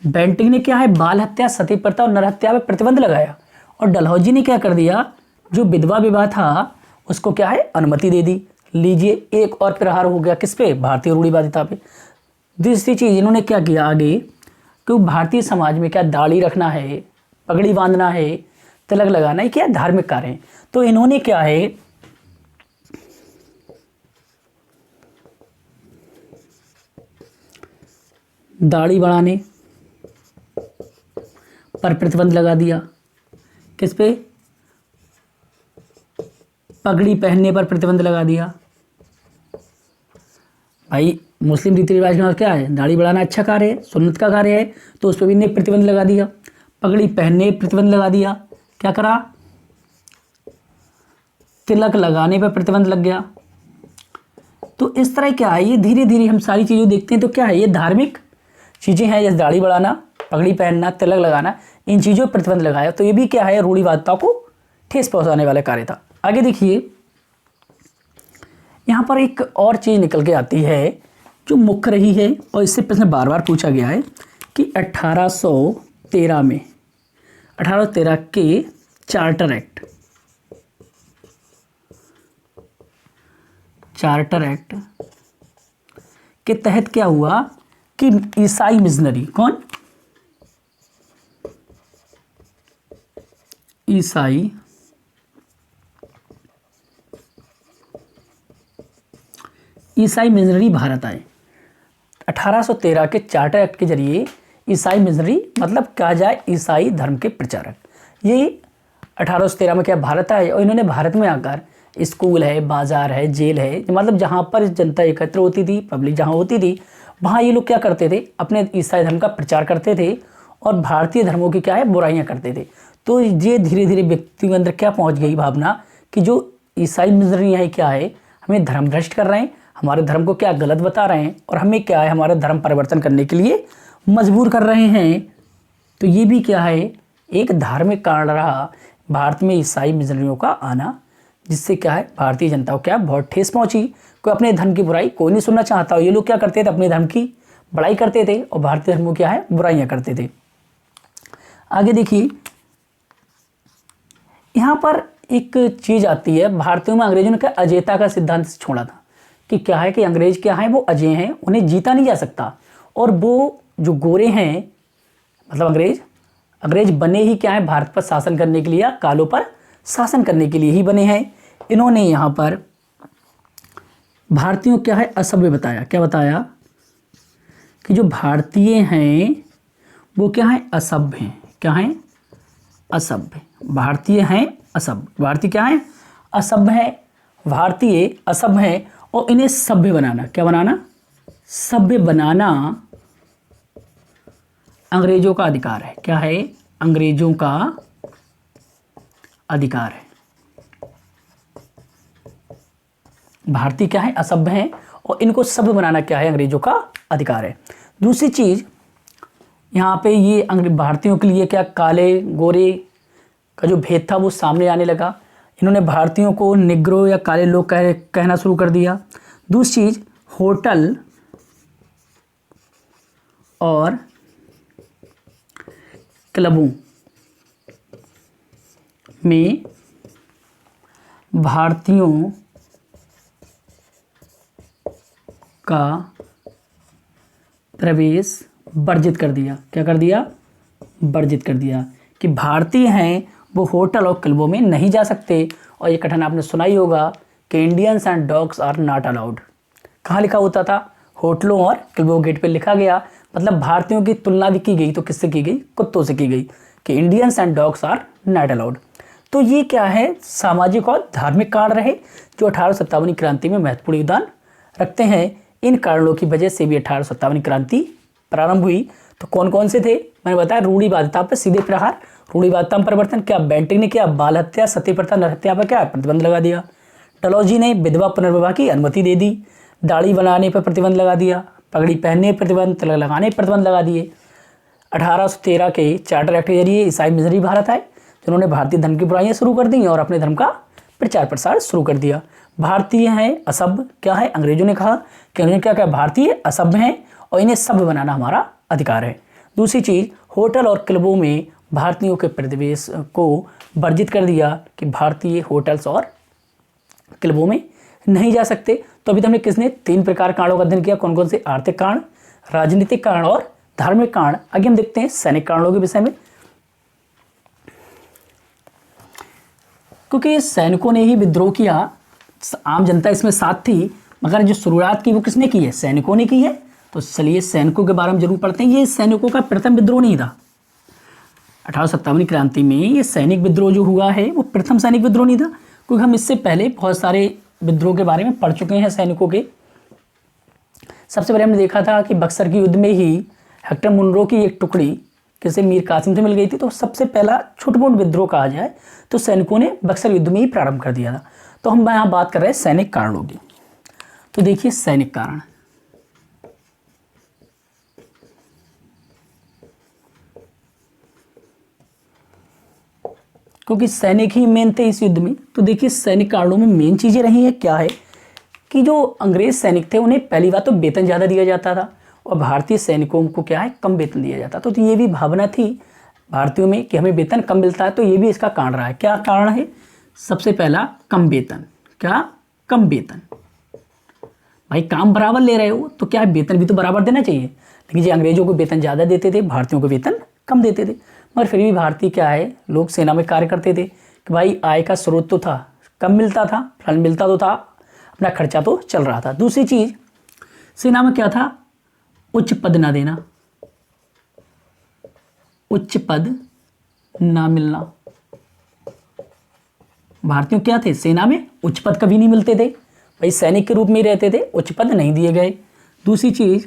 बेंटिक ने क्या है, बाल हत्या, सती प्रथा और नर हत्या पर प्रतिबंध लगाया, और डलहौजी ने क्या कर दिया, जो विधवा विवाह था उसको क्या है, अनुमति दे दी। लीजिए, एक और प्रहार हो गया किस पे? भारतीय रूढ़िवादिता पे। दूसरी चीज इन्होंने क्या किया आगे, कि भारतीय समाज में क्या दाढ़ी रखना है, पगड़ी बांधना है, तिलक लगाना है, क्या धार्मिक कार्य है। तो इन्होंने क्या है, दाढ़ी बढ़ाने पर प्रतिबंध लगा दिया। किस पे? पगड़ी पहनने पर प्रतिबंध लगा दिया। भाई मुस्लिम रीति रिवाज में क्या है, दाढ़ी बढ़ाना अच्छा कार्य है, सुन्नत का कार्य है, तो उस पर भी इन्हें प्रतिबंध लगा दिया। पगड़ी पहनने प्रतिबंध लगा दिया। क्या करा? तिलक लगाने पर प्रतिबंध लग गया। तो इस तरह क्या है, ये धीरे धीरे हम सारी चीज़ें देखते हैं तो क्या है, ये धार्मिक चीज़ें हैं, जैसे दाढ़ी बढ़ाना, पगड़ी पहनना, तिलक लगाना, इन चीज़ों पर प्रतिबंध लगाया। तो ये भी क्या है, रूढ़िवादिता को ठेस पहुंचाने वाला कार्य था। आगे देखिए, यहाँ पर एक और चीज़ निकल के आती है जो मुख्य रही है, और इससे प्रश्न बार बार पूछा गया है कि 1813 में, 1813 के चार्टर एक्ट के तहत क्या हुआ कि ईसाई मिशनरी, कौन? ईसाई मिशनरी भारत आए। 1813 के चार्टर एक्ट के जरिए ईसाई मिशनरी, मतलब कहा जाए ईसाई धर्म के प्रचारक, ये 1813 में क्या भारत आए, और इन्होंने भारत में आकर स्कूल है, बाजार है, जेल है, मतलब जहाँ पर जनता एकत्र होती थी, पब्लिक जहाँ होती थी, वहाँ ये लोग क्या करते थे, अपने ईसाई धर्म का प्रचार करते थे, और भारतीय धर्मों की क्या है, बुराइयाँ करते थे। तो ये धीरे धीरे व्यक्तियों के अंदर क्या पहुँच गई भावना कि जो ईसाई मिशनरी है क्या है, हमें धर्म भ्रष्ट कर रहे हैं, हमारे धर्म को क्या गलत बता रहे हैं, और हमें क्या है, हमारा धर्म परिवर्तन करने के लिए मजबूर कर रहे हैं। तो ये भी क्या है, एक धार्मिक कारण रहा भारत में ईसाई मिशनरियों का आना, जिससे क्या है, भारतीय जनता को क्या बहुत ठेस पहुंची। कोई अपने धर्म की बुराई कोई नहीं सुनना चाहता, ये लोग क्या करते थे, अपने धर्म की बड़ाई करते थे, और भारतीय धर्म को क्या है, बुराइयां करते थे। आगे देखिए, यहाँ पर एक चीज आती है, भारतीयों में अंग्रेजों ने क्या अजेयता का सिद्धांत छोड़ा था, कि क्या है कि अंग्रेज क्या है, वो अजेय हैं, उन्हें जीता नहीं जा सकता, और वो जो गोरे हैं, मतलब अंग्रेज बने ही क्या है, भारत पर शासन करने के लिए, कालों पर शासन करने के लिए ही बने हैं। इन्होंने यहाँ पर भारतीयों क्या है, असभ्य बताया। क्या बताया? कि जो भारतीय हैं वो क्या है, असभ्य हैं। क्या है? असभ्य। भारतीय हैं असभ्य, भारतीय क्या है, असभ्य है, भारतीय असभ्य है, और इन्हें सभ्य बनाना, क्या बनाना, सभ्य बनाना अंग्रेजों का अधिकार है। क्या है? अंग्रेजों का अधिकार है। भारतीय क्या है, असभ्य है, और इनको सभ्य बनाना क्या है, अंग्रेजों का अधिकार है। दूसरी चीज यहाँ पे ये भारतीयों के लिए क्या, काले गोरे का जो भेद था वो सामने आने लगा। इन्होंने भारतीयों को निग्रो या काले लोग कहना शुरू कर दिया। दूसरी चीज, होटल और क्लबों में भारतीयों का प्रवेश वर्जित कर दिया। क्या कर दिया? वर्जित कर दिया कि भारतीय हैं वो होटल और क्लबों में नहीं जा सकते। और ये कथन आपने सुना ही होगा कि Indians and dogs are not allowed. कहाँ लिखा होता था? होटलों और क्लबों गेट पे लिखा गया। मतलब भारतीयों की तुलना भी की गई तो किससे की गई? कुत्तों से की गई कि Indians and dogs are not allowed. तो ये क्या है? सामाजिक और धार्मिक कारण रहे जो 1857 की क्रांति में महत्वपूर्ण योगदान रखते हैं। इन कारणों की वजह से भी 1857 की क्रांति प्रारंभ हुई। तो कौन कौन से थे? मैंने बताया रूढ़िवादिता पर सीधे प्रहार, रूढ़िवादिता में परिवर्तन। क्या बेंटिक ने किया? बाल हत्या, सती प्रथा, नर हत्या पर क्या प्रतिबंध लगा दिया। डलहौजी ने विधवा पुनर्विवाह की अनुमति दे दी। दाढ़ी बनाने पर प्रतिबंध लगा दिया। पगड़ी पहनने पर प्रतिबंध, तिलक लगाने पर प्रतिबंध लगा दिए। 1813 के चार्टर एक्ट के जरिए ईसाई मिशनरी भारत आए जिन्होंने भारतीय धर्म की बुराइयां शुरू कर दी और अपने धर्म का प्रचार प्रसार शुरू कर दिया। भारतीय हैं असभ्य, क्या है? अंग्रेजों ने कहा कि अंग्रेजों क्या भारतीय असभ्य हैं और इन्हें सभ्य बनाना हमारा अधिकार है। दूसरी चीज, होटल और क्लबों में भारतीयों के प्रवेश को वर्जित कर दिया कि भारतीय होटल्स और क्लबों में नहीं जा सकते। तो अभी तो हमने किसने 3 प्रकार कारणों का अध्ययन किया। कौन कौन से? आर्थिक कारण, राजनीतिक कारण और धार्मिक कारण। आगे हम देखते हैं सैनिक कारणों के विषय में। क्योंकि सैनिकों ने ही विद्रोह किया, आम जनता इसमें साथ थी, मगर जो शुरुआत की वो किसने की है? सैनिकों ने की है। तो चलिए सैनिकों के बारे में जरूर पढ़ते हैं। ये सैनिकों का प्रथम विद्रोह नहीं था। 1857 की क्रांति में ये सैनिक विद्रोह जो हुआ है वो प्रथम सैनिक विद्रोह नहीं था, क्योंकि हम इससे पहले बहुत सारे विद्रोह के बारे में पढ़ चुके हैं सैनिकों के। सबसे पहले हमने देखा था कि बक्सर के युद्ध में ही हेक्टर मुनरो की एक टुकड़ी किसे मीर कासिम से मिल गई थी। तो सबसे पहला छोटा-मोटा विद्रोह कहा जाए तो सैनिकों ने बक्सर युद्ध में ही प्रारंभ कर दिया था। तो हम यहाँ बात कर रहे हैं सैनिक कारणों की। तो देखिए सैनिक कारण, क्योंकि सैनिक ही मेन थे इस युद्ध में। तो देखिए सैनिक कारणों में मेन चीजें रही हैं क्या है कि जो अंग्रेज सैनिक थे उन्हें पहली बात तो वेतन ज़्यादा दिया जाता था और भारतीय सैनिकों को क्या है? कम वेतन दिया जाता। तो ये भी भावना थी भारतीयों में कि हमें वेतन कम मिलता है। तो ये भी इसका कारण रहा है। क्या कारण है? सबसे पहला कम वेतन। क्या? कम वेतन। भाई काम बराबर ले रहे हो तो क्या है? वेतन भी तो बराबर देना चाहिए। लेकिन जो अंग्रेजों को वेतन ज़्यादा देते थे, भारतीयों को वेतन कम देते थे। मगर फिर भी भारतीय क्या है? लोग सेना में कार्य करते थे कि भाई आय का स्रोत तो था, कम मिलता था, फल मिलता तो था, अपना खर्चा तो चल रहा था। दूसरी चीज़, सेना में क्या था? उच्च पद ना देना, उच्च पद ना मिलना। भारतीयों क्या थे? सेना में उच्च पद कभी नहीं मिलते थे, भाई सैनिक के रूप में ही रहते थे, उच्च पद नहीं दिए गए। दूसरी चीज़,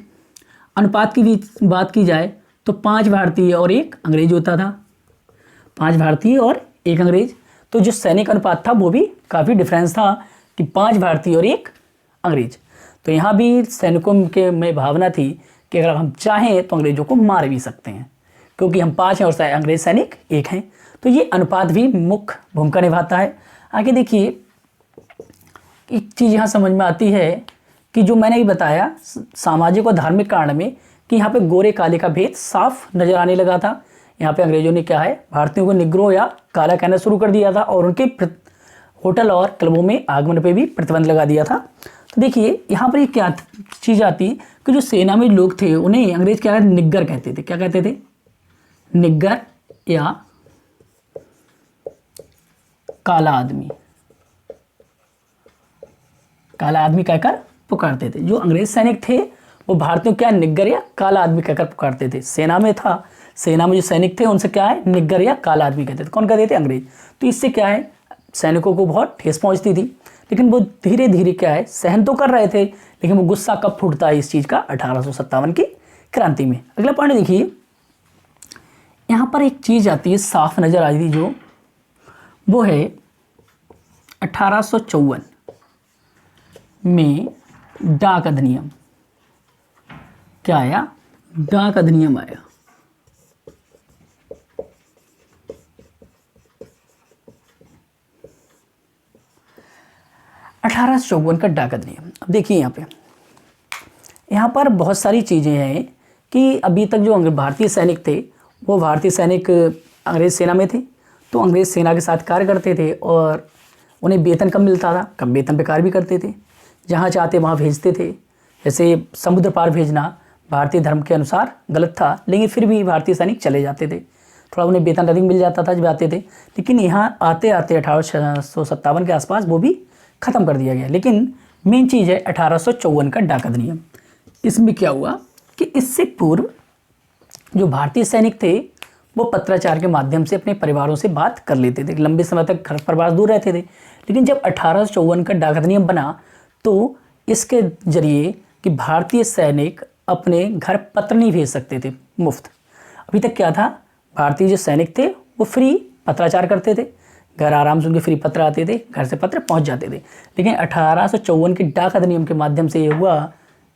अनुपात की भी बात की जाए तो 5 भारतीय और 1 अंग्रेज होता था। 5 भारतीय और 1 अंग्रेज। तो जो सैनिक अनुपात था वो भी काफ़ी डिफरेंस था कि 5 भारतीय और 1 अंग्रेज। तो यहाँ भी सैनिकों के में भावना थी कि अगर हम चाहें तो अंग्रेजों को मार भी सकते हैं, क्योंकि हम 5 हैं और अंग्रेज सैनिक 1 हैं। तो ये अनुपात भी मुख्य भूमिका निभाता है। आगे देखिए एक चीज़ यहाँ समझ में आती है कि जो मैंने भी बताया सामाजिक और धार्मिक कारण में कि यहाँ पे गोरे काले का भेद साफ नजर आने लगा था। यहाँ पे अंग्रेजों ने क्या है? भारतीयों को निग्रो या काला कहना शुरू कर दिया था और उनके होटल और क्लबों में आगमन पे भी प्रतिबंध लगा दिया था। तो देखिए यहाँ पर ये क्या चीज़ आती कि जो सेना में लोग थे उन्हें अंग्रेज क्या निग्गर कहते थे। क्या कहते थे? निग्गर या काला आदमी। काला आदमी कहकर पुकारते थे। जो अंग्रेज सैनिक थे वो भारतीयों क्या निग्गर या काला आदमी कहकर पुकारते थे। सेना में था, सेना में जो सैनिक थे उनसे क्या है? निग्गर या काला आदमी कहते थे। कौन कहते थे? अंग्रेज। तो इससे क्या है? सैनिकों को बहुत ठेस पहुंचती थी, लेकिन वो धीरे धीरे क्या है? सहन तो कर रहे थे, लेकिन वो गुस्सा कब फूटता है इस चीज़ का? 1857 की क्रांति में। अगला पॉइंट देखिए, यहाँ पर एक चीज़ आती है साफ नजर आ रही थी जो वो है 1854 में डाक अधिनियम। क्या आया? डाक अधिनियम आया। $1854 का डाक अधिनियम। अब देखिए यहाँ पर बहुत सारी चीज़ें हैं कि अभी तक जो भारतीय सैनिक थे वो भारतीय सैनिक अंग्रेज सेना में थे, तो अंग्रेज सेना के साथ कार्य करते थे और उन्हें वेतन कम मिलता था, कम वेतन पे कार्य भी करते थे, जहाँ चाहते वहाँ भेजते थे। जैसे समुद्र पार भेजना भारतीय धर्म के अनुसार गलत था, लेकिन फिर भी भारतीय सैनिक चले जाते थे, थोड़ा उन्हें वेतन अधिक मिल जाता था जब आते थे। लेकिन यहाँ आते आते 1857 के आसपास वो भी ख़त्म कर दिया गया। लेकिन मेन चीज़ है 1854 का डाक अधिनियम। इसमें क्या हुआ कि इससे पूर्व जो भारतीय सैनिक थे वो पत्राचार के माध्यम से अपने परिवारों से बात कर लेते थे, लंबे समय तक घर परिवार दूर रहते थे। लेकिन जब 1854 का डाक अधिनियम बना तो इसके जरिए कि भारतीय सैनिक अपने घर पत्र नहीं भेज सकते थे मुफ्त। अभी तक क्या था, भारतीय जो सैनिक थे वो फ्री पत्राचार करते थे, घर आराम से उनके फ्री पत्र आते थे, घर से पत्र पहुंच जाते थे। लेकिन 1854 के डाक अधिनियम के माध्यम से ये हुआ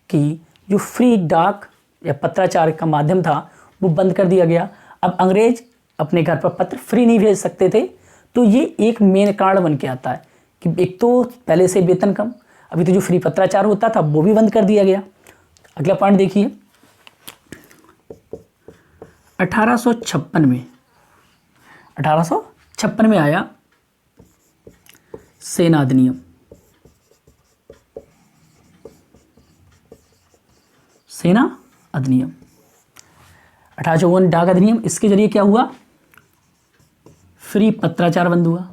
कि जो फ्री डाक या पत्राचार का माध्यम था वो बंद कर दिया गया। अब अंग्रेज अपने घर पर पत्र फ्री नहीं भेज सकते थे, तो ये एक मेन कारण बन के आता है कि एक तो पहले से वेतन कम, अभी तो जो फ्री पत्राचार होता था वो भी बंद कर दिया गया। अगला पॉइंट देखिए, 1856 में आया सेना अधिनियम। सेना अधिनियम 1854 डाक अधिनियम, इसके जरिए क्या हुआ, फ्री पत्राचार बंद हुआ।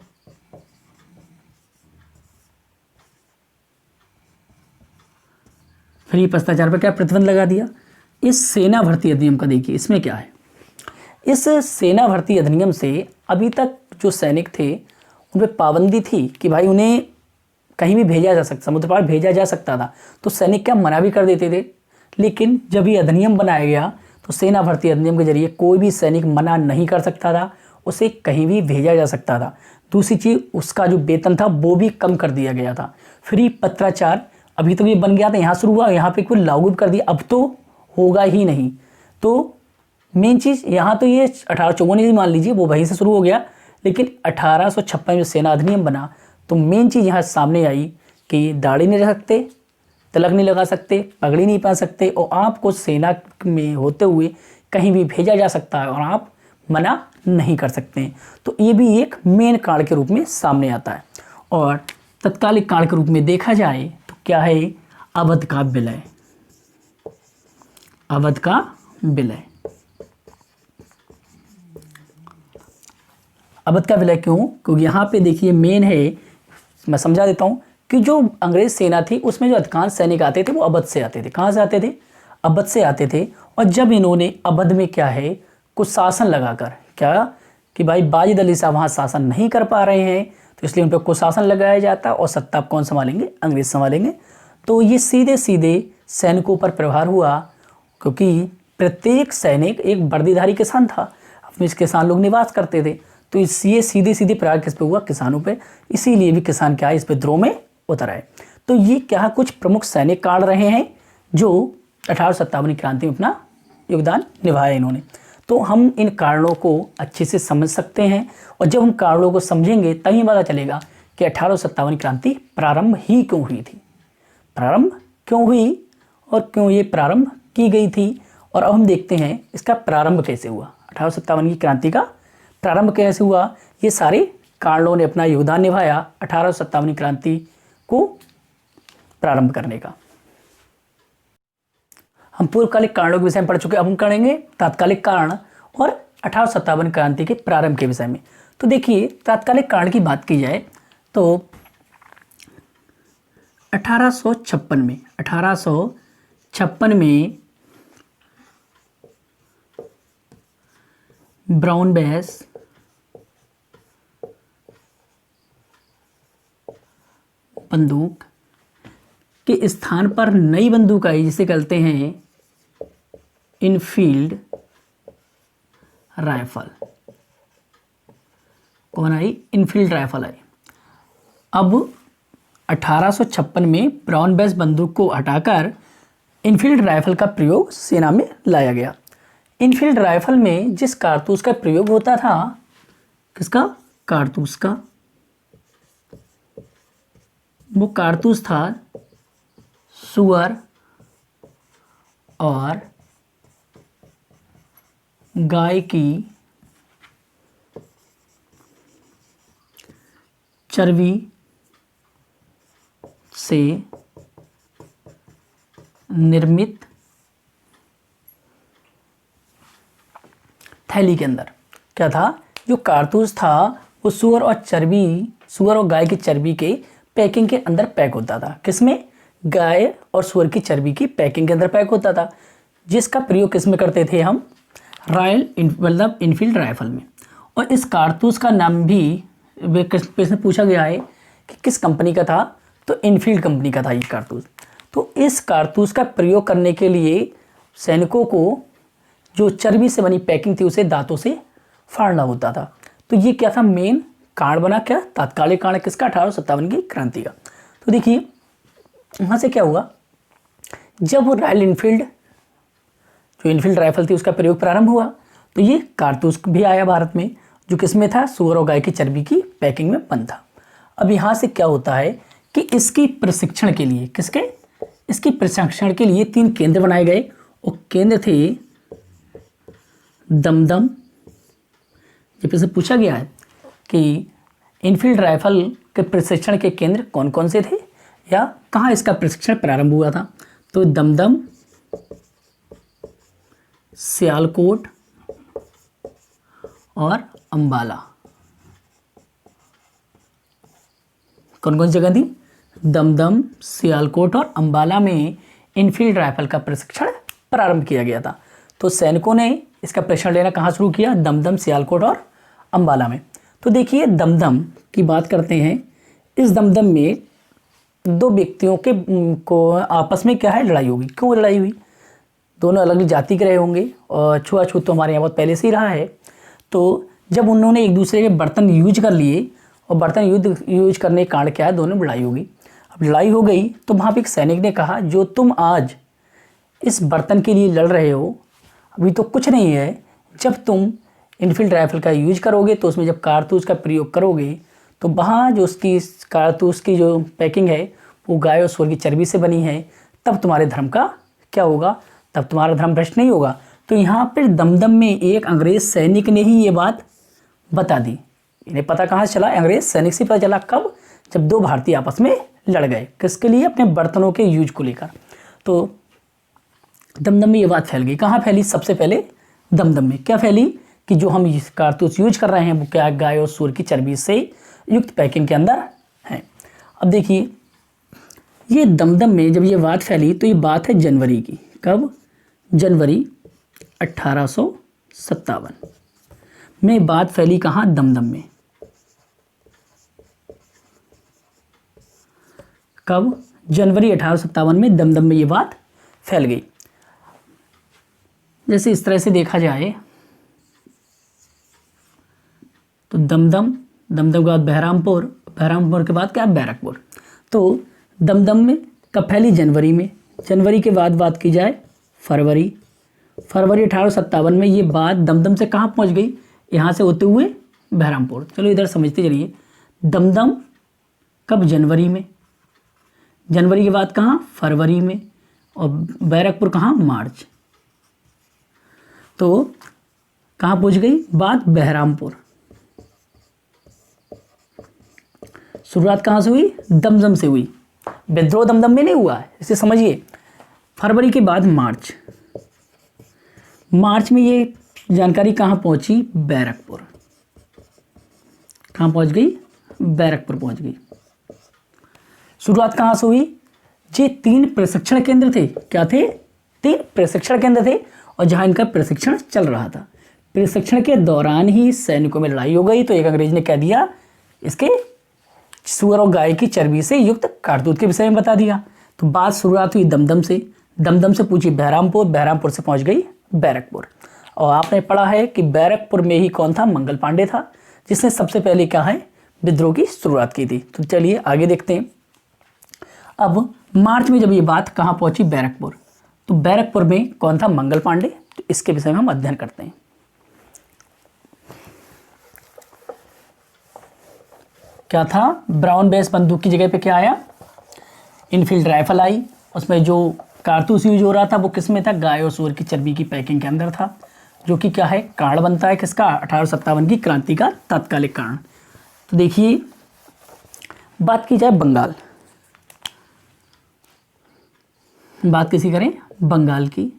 फ्री पत्राचार पर क्या प्रतिबंध लगा दिया। इस सेना भर्ती अधिनियम का देखिए, इसमें क्या है, इस सेना भर्ती अधिनियम से अभी तक जो सैनिक थे उन पर पाबंदी थी कि भाई उन्हें कहीं भी भेजा जा सकता, समुद्र पार भेजा जा सकता था, तो सैनिक क्या मना भी कर देते थे। लेकिन जब ये अधिनियम बनाया गया तो सेना भर्ती अधिनियम के जरिए कोई भी सैनिक मना नहीं कर सकता था, उसे कहीं भी भेजा जा सकता था। दूसरी चीज़, उसका जो वेतन था वो भी कम कर दिया गया था। फ्री पत्राचार अभी तो ये बन गया था, यहाँ शुरू हुआ, यहाँ पे कोई लागू कर दिया, अब तो होगा ही नहीं। तो मेन चीज़ यहाँ तो ये 1854 ही मान लीजिए, वो वहीं से शुरू हो गया। लेकिन 1856 में सेना अधिनियम बना तो मेन चीज़ यहाँ सामने आई कि दाढ़ी नहीं रख सकते, तिलक नहीं लगा सकते, पगड़ी नहीं पहन सकते, और आपको सेना में होते हुए कहीं भी भेजा जा सकता है और आप मना नहीं कर सकते हैं। तो ये भी एक मेन कारण के रूप में सामने आता है। और तत्कालिक कारण के रूप में देखा जाए तो क्या है, अवध का विलय। अवध का विलय, अवध का विलय क्यों, क्योंकि यहाँ पे देखिए मेन है, मैं समझा देता हूँ कि जो अंग्रेज सेना थी उसमें जो अधिकांश सैनिक आते थे वो अवध से आते थे। कहाँ से आते थे, अवध से आते थे। और जब इन्होंने अवध में क्या है कुछ शासन लगाकर, क्या कि भाई वाजिद अली साहब वहाँ शासन नहीं कर पा रहे हैं, तो इसलिए उन पर कुछ शासन लगाया जाता और सत्ता कौन संभालेंगे, अंग्रेज संभालेंगे। तो ये सीधे सीधे सैनिकों पर प्रहार हुआ, क्योंकि प्रत्येक सैनिक एक वर्दीधारी किसान था, अपने किसान लोग निवास करते थे। तो ये सीधे सीधे प्रहार किस पे हुआ, किसानों पे। इसीलिए भी किसान क्या है इस विद्रोह में उतर आए। तो ये क्या कुछ प्रमुख सैनिक कारण रहे हैं जो 1857 की क्रांति में अपना योगदान निभाया इन्होंने। तो हम इन कारणों को अच्छे से समझ सकते हैं, और जब हम कारणों को समझेंगे तभी पता चलेगा कि 1857 की क्रांति प्रारंभ ही क्यों हुई थी, प्रारंभ क्यों हुई और क्यों ये प्रारंभ की गई थी। और अब हम देखते हैं इसका प्रारंभ कैसे हुआ, 1857 की क्रांति का प्रारंभ कैसे हुआ। ये सारे कारणों ने अपना योगदान निभाया 1857 की क्रांति को प्रारंभ करने का। हम पूर्वकालिक कारणों के विषय में पढ़ चुके, अब हम करेंगे तात्कालिक कारण और 1857 क्रांति के प्रारंभ के विषय में। तो देखिए, तात्कालिक कारण की बात की जाए तो 1856 में ब्राउन बेस बंदूक के स्थान पर नई बंदूक आई जिसे कहते हैं इनफील्ड राइफल। कौन आई, इनफील्ड राइफल आई। अब 1856 में ब्राउन बेस बंदूक को हटाकर इनफील्ड राइफल का प्रयोग सेना में लाया गया। इनफील्ड राइफल में जिस कारतूस का प्रयोग होता था, किसका, कारतूस का, वो कारतूस था सुअर और गाय की चर्बी से निर्मित थैली के अंदर क्या था, जो कारतूस था वो सुअर और गाय की चर्बी के पैकिंग के अंदर पैक होता था। किसमें? गाय और सुअर की चर्बी की पैकिंग के अंदर पैक होता था, जिसका प्रयोग किस में करते थे हम? मतलब इनफील्ड राइफल में। और इस कारतूस का नाम भी किसने पूछा गया है कि किस कंपनी का था, तो इनफील्ड कंपनी का था ये कारतूस। तो इस कारतूस का प्रयोग करने के लिए सैनिकों को जो चर्बी से बनी पैकिंग थी उसे दांतों से फाड़ना होता था। तो ये क्या था? मेन कारण बना, क्या? तात्कालिक कारण किसका? 1857 की क्रांति का। तो देखिए वहाँ से क्या हुआ, जब वो रॉयल इनफील्ड जो इनफील्ड राइफल थी उसका प्रयोग प्रारंभ हुआ तो ये कारतूस भी आया भारत में, जो किसमें था? सुअर और गाय की चर्बी की पैकिंग में बंद था। अब यहाँ से क्या होता है कि इसकी प्रशिक्षण के लिए इसकी प्रशिक्षण के लिए 3 केंद्र बनाए गए, और केंद्र थे दमदम। जब इसे पूछा गया है कि इनफील्ड राइफल के प्रशिक्षण के केंद्र कौन कौन से थे या कहाँ इसका प्रशिक्षण प्रारंभ हुआ था, तो दमदम, सियालकोट और अंबाला। कौन कौन सी जगह थी? दमदम, सियालकोट और अंबाला में इनफील्ड राइफल का प्रशिक्षण प्रारंभ किया गया था। तो सैनिकों ने इसका प्रशिक्षण लेना कहाँ शुरू किया? दमदम, सियालकोट और अंबाला में। तो देखिए दमदम की बात करते हैं। इस दमदम में 2 व्यक्तियों को आपस में क्या है? लड़ाई होगी। क्यों लड़ाई हुई? दोनों अलग जाति के रहे होंगे और छुआछूत तो हमारे यहाँ बहुत पहले से ही रहा है। तो जब उन्होंने एक दूसरे के बर्तन यूज कर लिए और बर्तन यूज करने के कारण क्या है? दोनों लड़ाई हो गई। अब लड़ाई हो गई तो वहाँ पे एक सैनिक ने कहा, जो तुम आज इस बर्तन के लिए लड़ रहे हो अभी तो कुछ नहीं है, जब तुम इनफील्ड राइफल का यूज करोगे तो उसमें जब कारतूस का प्रयोग करोगे तो वहाँ जो उसकी कारतूस की जो पैकिंग है वो गाय और सुअर की चर्बी से बनी है, तब तुम्हारे धर्म का क्या होगा? तब तुम्हारा धर्म भ्रष्ट नहीं होगा। तो यहाँ पर दमदम में एक अंग्रेज सैनिक ने ही ये बात बता दी। इन्हें पता कहाँ से चला? अंग्रेज सैनिक से पता चला। कब? जब 2 भारतीय आपस में लड़ गए। किसके लिए? अपने बर्तनों के यूज को लेकर। तो दमदम में ये बात फैल गई। कहाँ फैली? सबसे पहले दमदम में क्या फैली कि जो हम कारतूस यूज कर रहे हैं वो क्या गाय और सूअर की चर्बी से युक्त पैकिंग के अंदर है। अब देखिए ये दमदम में जब ये बात फैली तो ये बात है जनवरी की। कब? जनवरी 1857 में बात फैली। कहाँ? दमदम में। कब? जनवरी 1857 में दमदम में ये बात फैल गई। जैसे इस तरह से देखा जाए तो दमदम के बाद बहरामपुर के बाद क्या? बैरकपुर। तो दमदम में कब फैली? जनवरी में। जनवरी के बाद बात की जाए फरवरी 1857 में ये बात दमदम से कहाँ पहुँच गई? यहाँ से होते हुए बहरामपुर। चलो इधर समझते चलिए। दमदम कब? जनवरी में। जनवरी के बाद कहाँ? फरवरी में। और बैरकपुर कहाँ? मार्च। तो कहाँ पहुँच गई बात? बहरामपुर। शुरुआत कहाँ से हुई? दमदम से हुई। विद्रोह दमदम में नहीं हुआ है, इसे समझिए। फरवरी के बाद मार्च में ये जानकारी कहाँ पहुँची? बैरकपुर। कहाँ पहुँच गई? बैरकपुर पहुँच गई। शुरुआत कहाँ से हुई? ये 3 प्रशिक्षण केंद्र थे। क्या थे? 3 प्रशिक्षण केंद्र थे और जहाँ इनका प्रशिक्षण चल रहा था। प्रशिक्षण के दौरान ही सैनिकों में लड़ाई हो गई तो एक अंग्रेज ने कह दिया इसके सुअर और गाय की चर्बी से युक्त कारतूस के विषय में बता दिया। तो बात शुरुआत हुई दमदम से पूछी बहरामपुर से पहुंच गई बैरकपुर। और आपने पढ़ा है कि बैरकपुर में ही कौन था? मंगल पांडे था, जिसने सबसे पहले क्या है? विद्रोह की शुरुआत की थी। तो चलिए आगे देखते हैं। अब मार्च में जब ये बात कहाँ पहुंची? बैरकपुर। तो बैरकपुर में कौन था? मंगल पांडे। तो इसके विषय में हम अध्ययन करते हैं। क्या था? ब्राउन बेस बंदूक की जगह पे क्या आया? इनफील्ड राइफल आई। उसमें जो कारतूस यूज हो रहा था वो किस में था? गाय और सूअर की चर्बी की पैकिंग के अंदर था, जो कि क्या है? कारण बनता है किसका? 1857 की क्रांति का तात्कालिक कारण। तो देखिए बात की जाए बंगाल। बात किसी करें बंगाल की,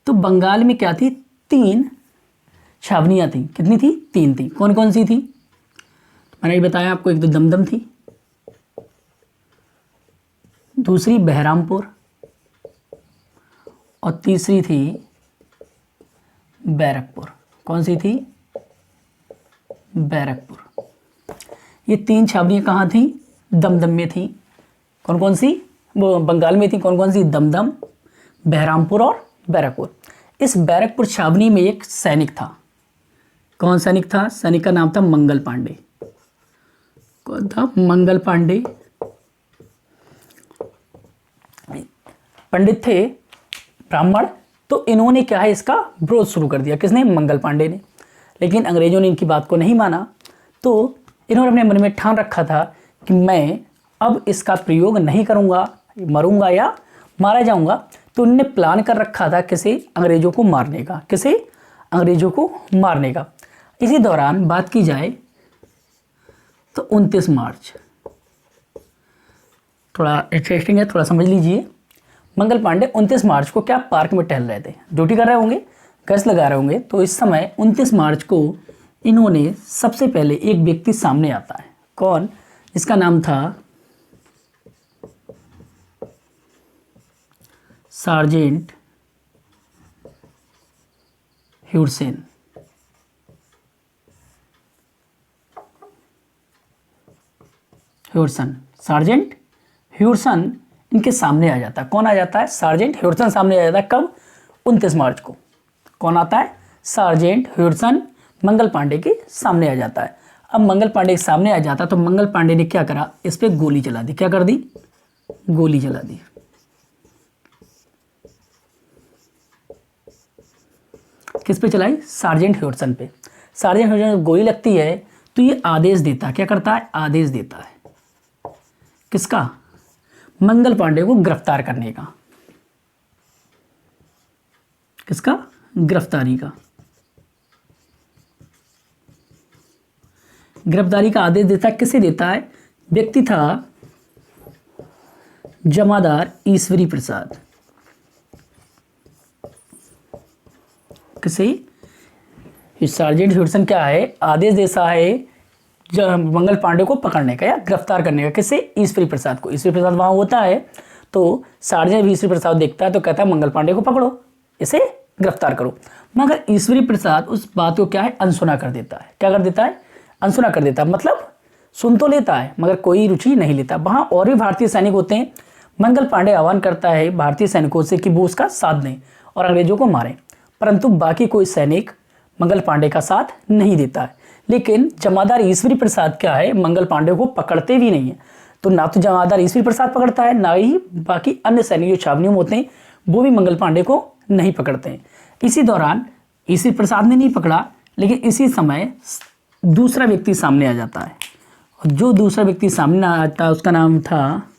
तो बंगाल में क्या थी, 3 छावनियाँ थी। कितनी थी, 3 थी। कौन कौन सी थी, मैंने ये बताया आपको। एक तो दमदम थी, दूसरी बहरामपुर, और तीसरी थी बैरकपुर। कौन सी थी, बैरकपुर। ये 3 छावनियाँ कहाँ थी, दमदम में थी। कौन कौन सी, वो बंगाल में थी। कौन कौन सी, दमदम, बहरामपुर और बैरकपुर। इस बैरकपुर छावनी में एक सैनिक था। कौन सैनिक था, सैनिक का नाम था मंगल पांडे। कौन था, मंगल पांडे। पंडित थे, ब्राह्मण। तो इन्होंने क्या है, इसका विरोध शुरू कर दिया। किसने, मंगल पांडे ने। लेकिन अंग्रेजों ने इनकी बात को नहीं माना। तो इन्होंने अपने मन में ठान रखा था कि मैं अब इसका प्रयोग नहीं करूंगा, मरूंगा या मारा जाऊंगा। तो उन्होंने प्लान कर रखा था किसे, अंग्रेजों को मारने का। किसे, अंग्रेजों को मारने का। इसी दौरान बात की जाए तो 29 मार्च, थोड़ा इंटरेस्टिंग है, थोड़ा समझ लीजिए। मंगल पांडे 29 मार्च को क्या पार्क में टहल रहे थे, ड्यूटी कर रहे होंगे, गश्त लगा रहे होंगे। तो इस समय 29 मार्च को इन्होंने सबसे पहले एक व्यक्ति सामने आता है। कौन, इसका नाम था सार्जेंट ह्यूडसेन। ह्यूडसन, सार्जेंट ह्यूडसन इनके सामने आ जाता है। कौन आ जाता है, सार्जेंट ह्यूडसन सामने आ जाता है। कब, 29 मार्च को। कौन आता है, सार्जेंट ह्यूडसन मंगल पांडे के सामने आ जाता है। अब मंगल पांडे के सामने आ जाता तो मंगल पांडे ने क्या करा, इस पे गोली चला दी। क्या कर दी, गोली चला दी। किस पे चलाई, सार्जेंट ह्यूडसन पे। सार्जेंट ह्यूडसन गोली लगती है तो ये आदेश देता है। क्या करता है, आदेश देता है किसका, मंगल पांडे को गिरफ्तार करने का। किसका, गिरफ्तारी का। गिरफ्तारी का आदेश देता है। किसे देता है, व्यक्ति था जमादार ईश्वरी प्रसाद। किसे, सार्जेंट ह्यूडसन क्या है, आदेश देता है मंगल पांडे को पकड़ने का या गिरफ्तार करने का। किससे, ईश्वरी प्रसाद को। ईश्वरी प्रसाद वहां होता है तो सार्जेंट ईश्वरी प्रसाद देखता है तो कहता है मंगल पांडे को पकड़ो, इसे गिरफ्तार करो। मगर ईश्वरी प्रसाद उस बात को क्या है, अनसुना कर देता है। क्या कर देता है, अनसुना कर देता है। मतलब सुन तो लेता है मगर कोई रुचि नहीं लेता। वहां और भी भारतीय सैनिक होते हैं। मंगल पांडे आह्वान करता है भारतीय सैनिकों से कि वो उसका साथ दें और अंग्रेजों को मारें, परंतु बाकी कोई सैनिक मंगल पांडे का साथ नहीं देता है। लेकिन जमादार ईश्वरी प्रसाद क्या है, मंगल पांडे को पकड़ते भी नहीं है। तो ना तो जमादार ईश्वरी प्रसाद पकड़ता है, ना ही बाकी अन्य सैनिक जो छावनियों में होते हैं वो भी मंगल पांडे को नहीं पकड़ते हैं। इसी दौरान ईश्वरी प्रसाद ने नहीं पकड़ा, लेकिन इसी समय दूसरा व्यक्ति सामने आ जाता है। और जो दूसरा व्यक्ति सामने आता है उसका नाम था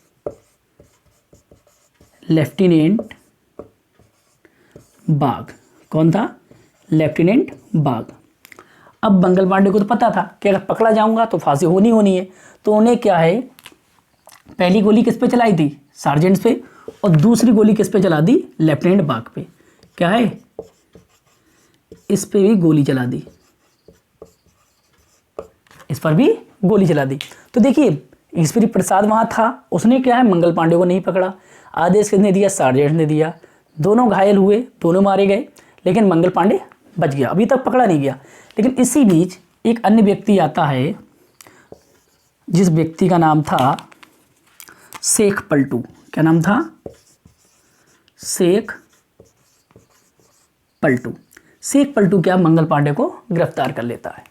लेफ्टिनेंट बाघ। कौन था, लेफ्टिनेंट बाघ। अब मंगल पांडे को तो पता था कि अगर पकड़ा जाऊंगा तो फांसी होनी है। तो उन्हें क्या है, पहली गोली किस पे चलाई थी, सार्जेंट पे, और दूसरी गोली किस पे चला दी, लेफ्टिनेंट बाघ पे। क्या है, इस पे भी गोली चला दी, इस पर भी गोली चला दी। तो देखिए ईश्वरी प्रसाद वहां था, उसने क्या है, मंगल पांडे को नहीं पकड़ा। आदेश किसने दिया, सार्जेंट ने दिया। दोनों घायल हुए, दोनों मारे गए, लेकिन मंगल पांडे बच गया, अभी तक पकड़ा नहीं गया। लेकिन इसी बीच एक अन्य व्यक्ति आता है, जिस व्यक्ति का नाम था शेख पलटू। क्या नाम था, शेख पलटू। शेख पलटू क्या, मंगल पांडे को गिरफ्तार कर लेता है।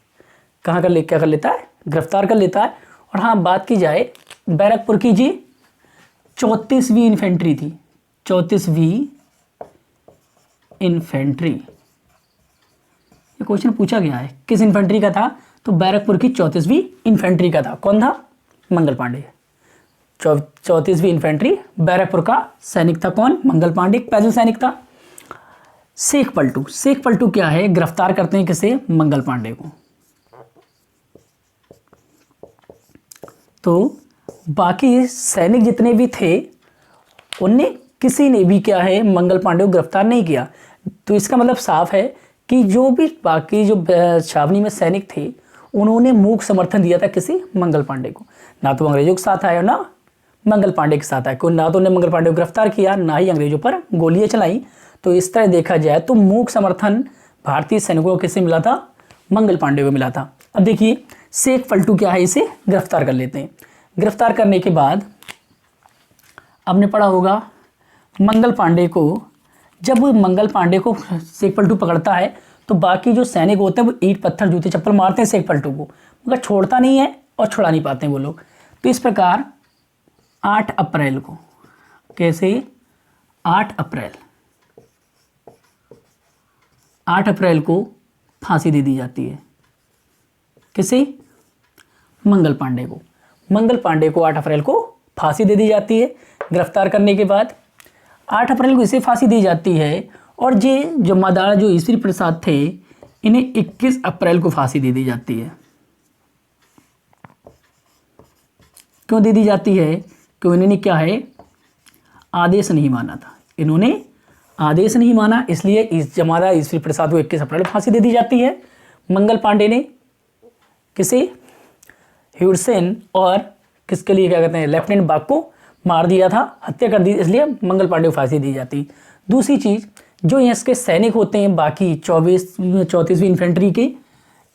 कहाँ कर ले, क्या कर लेता है, गिरफ्तार कर लेता है। और हाँ, बात की जाए बैरकपुर की जी 34वीं इन्फेंट्री थी, 34वीं इन्फेंट्री। ये क्वेश्चन पूछा गया है, किस इन्फेंट्री का था, तो बैरकपुर की 34वीं इन्फेंट्री का था। कौन था, मंगल पांडे। 34वीं इन्फेंट्री, बैरकपुर का सैनिक था कौन, मंगल पांडे, पैदल सैनिक था। शेख पलटू, शेख पलटू क्या है, गिरफ्तार करते हैं किसे, मंगल पांडे को। तो बाकी सैनिक जितने भी थे उनने किसी ने भी क्या है मंगल पांडे को गिरफ्तार नहीं किया। तो इसका मतलब साफ है कि जो भी बाकी जो छावनी में सैनिक थे उन्होंने मूक समर्थन दिया था किसी मंगल पांडे को, ना तो अंग्रेजों के साथ आया ना मंगल पांडे के साथ आया, ना तो उन्होंने मंगल पांडे को गिरफ्तार किया ना ही अंग्रेजों पर गोलियां चलाई। तो इस तरह देखा जाए तो मूक समर्थन भारतीय सैनिकों को किसे मिला था, मंगल पांडे को मिला था। अब देखिए शेख पलटू क्या है, इसे गिरफ्तार कर लेते हैं। गिरफ्तार करने के बाद आपने पढ़ा होगा मंगल पांडे को, जब मंगल पांडे को शेख पलटू पकड़ता है तो बाकी जो सैनिक होते हैं वो ईंट पत्थर जूते चप्पल मारते हैं शेख पलटू को, मगर छोड़ता नहीं है और छुड़ा नहीं पाते हैं वो लोग। तो इस प्रकार 8 अप्रैल को, कैसे 8 अप्रैल को फांसी दे दी जाती है। किसे, मंगल पांडे को। मंगल पांडे को 8 अप्रैल को फांसी दे दी जाती है। गिरफ्तार करने के बाद 8 अप्रैल को इसे फांसी दी जाती है और ये जमादार जो ईश्वरी प्रसाद थे इन्हें 21 अप्रैल को फांसी दे दी जाती है। क्यों दे दी जाती है, क्यों इन्होंने क्या है आदेश नहीं माना था, इन्होंने आदेश नहीं माना, इसलिए इस जमादार ईश्वरी प्रसाद को 21 अप्रैल को फांसी दे दी जाती है। मंगल पांडे ने किसे, ह्यूडसेन और किसके लिए क्या कहते हैं लेफ्टिनेंट बाग को मार दिया था, हत्या कर दी, इसलिए मंगल पांडे को फांसी दी जाती। दूसरी चीज़, जो इसके सैनिक होते हैं बाकी 34वीं इन्फेंट्री के,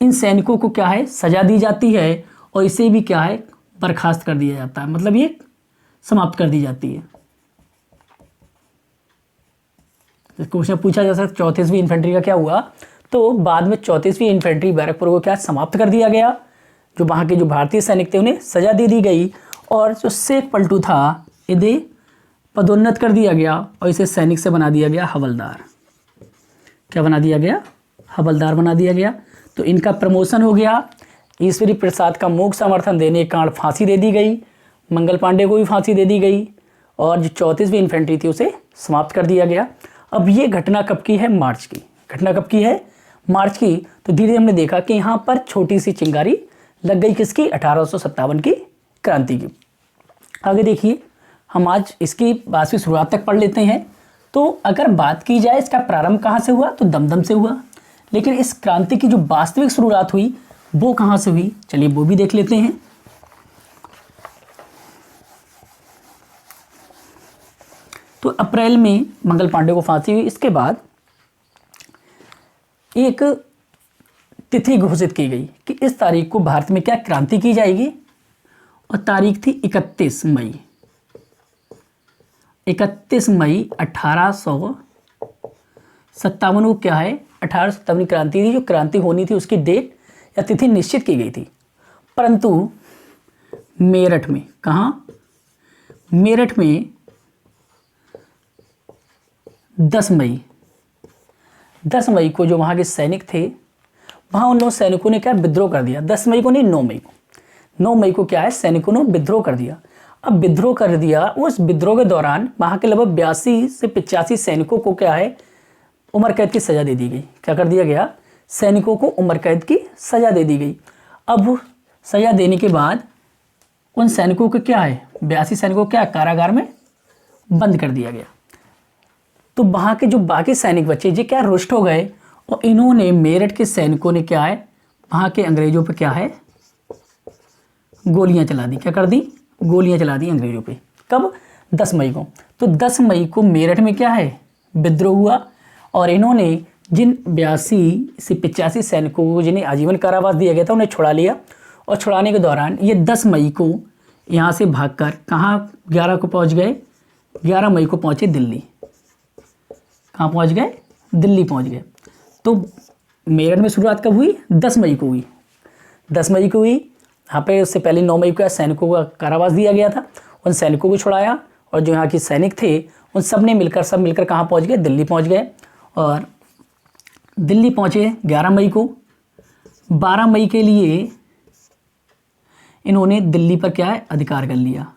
इन सैनिकों को क्या है सजा दी जाती है और इसे भी क्या है बर्खास्त कर दिया जाता है, मतलब ये समाप्त कर दी जाती है। क्वेश्चन पूछा जा सकता 34वीं इन्फेंट्री का क्या हुआ, तो बाद में 34वीं इन्फेंट्री बैरकपुर को क्या समाप्त कर दिया गया, जो वहाँ के जो भारतीय सैनिक थे उन्हें सजा दे दी गई और जो शेख पलटू था इन्हें पदोन्नत कर दिया गया और इसे सैनिक से बना दिया गया हवलदार। क्या बना दिया गया, हवलदार बना दिया गया। तो इनका प्रमोशन हो गया। ईश्वरी प्रसाद का मूक समर्थन देने के कारण फांसी दे दी गई, मंगल पांडे को भी फांसी दे दी गई और जो 34वीं इन्फेंट्री थी उसे समाप्त कर दिया गया। अब ये घटना कब की है, मार्च की घटना कब की है, मार्च की। तो धीरे हमने देखा कि यहाँ पर छोटी सी चिंगारी लग गई, किसकी, 1857 की क्रांति की। आगे देखिए, हम आज इसकी बातवीं शुरुआत तक पढ़ लेते हैं। तो अगर बात की जाए इसका प्रारंभ कहाँ से हुआ, तो दमदम से हुआ, लेकिन इस क्रांति की जो वास्तविक शुरुआत हुई वो कहाँ से हुई, चलिए वो भी देख लेते हैं। तो अप्रैल में मंगल पांडे को फांसी हुई। इसके बाद एक तिथि घोषित की गई कि इस तारीख को भारत में क्या क्रांति की जाएगी, और तारीख थी 31 मई। 31 मई 1857 को क्या है 1857 क्रांति थी। जो क्रांति होनी थी उसकी डेट या तिथि निश्चित की गई थी, परंतु मेरठ में, कहाँ, मेरठ में 10 मई को जो वहाँ के सैनिक थे, वहाँ उन लोगों सैनिकों ने क्या विद्रोह कर दिया। 10 मई को नहीं, 9 मई को। 9 मई को क्या है सैनिकों ने विद्रोह कर दिया। अब विद्रोह कर दिया, उस विद्रोह के दौरान वहाँ के लगभग 82 से 85 सैनिकों को क्या है उम्र कैद की सज़ा दे दी गई। क्या कर दिया गया, सैनिकों को उम्र कैद की सज़ा दे दी गई। अब सज़ा देने के बाद उन सैनिकों को क्या है 82 सैनिकों को क्या कारागार में बंद कर दिया गया। तो वहाँ के जो बाकी सैनिक बचे ये क्या रुष्ट हो गए और इन्होंने, मेरठ के सैनिकों ने क्या है वहाँ के अंग्रेजों पे क्या है गोलियां चला दी। क्या कर दी, गोलियां चला दी अंग्रेजों पे। कब, 10 मई को। तो 10 मई को मेरठ में क्या है विद्रोह हुआ और इन्होंने जिन 82 से 85 सैनिकों को जिन्हें आजीवन कारावास दिया गया था उन्हें छुड़ा लिया और छुड़ाने के दौरान ये 10 मई को यहाँ से भागकर कहाँ 11 को पहुँच गए, 11 मई को पहुँचे दिल्ली। कहाँ पहुँच गए, दिल्ली पहुँच गए। तो मेरठ में शुरुआत कब हुई, 10 मई को हुई। 10 मई को हुई। यहाँ पे उससे पहले 9 मई को सैनिकों का कारावास दिया गया था, उन सैनिकों को छुड़ाया और जो यहाँ के सैनिक थे उन सब मिलकर कहाँ पहुँच गए, दिल्ली पहुँच गए। और दिल्ली पहुँचे 11 मई को। 12 मई के लिए इन्होंने दिल्ली पर क्या है अधिकार कर लिया।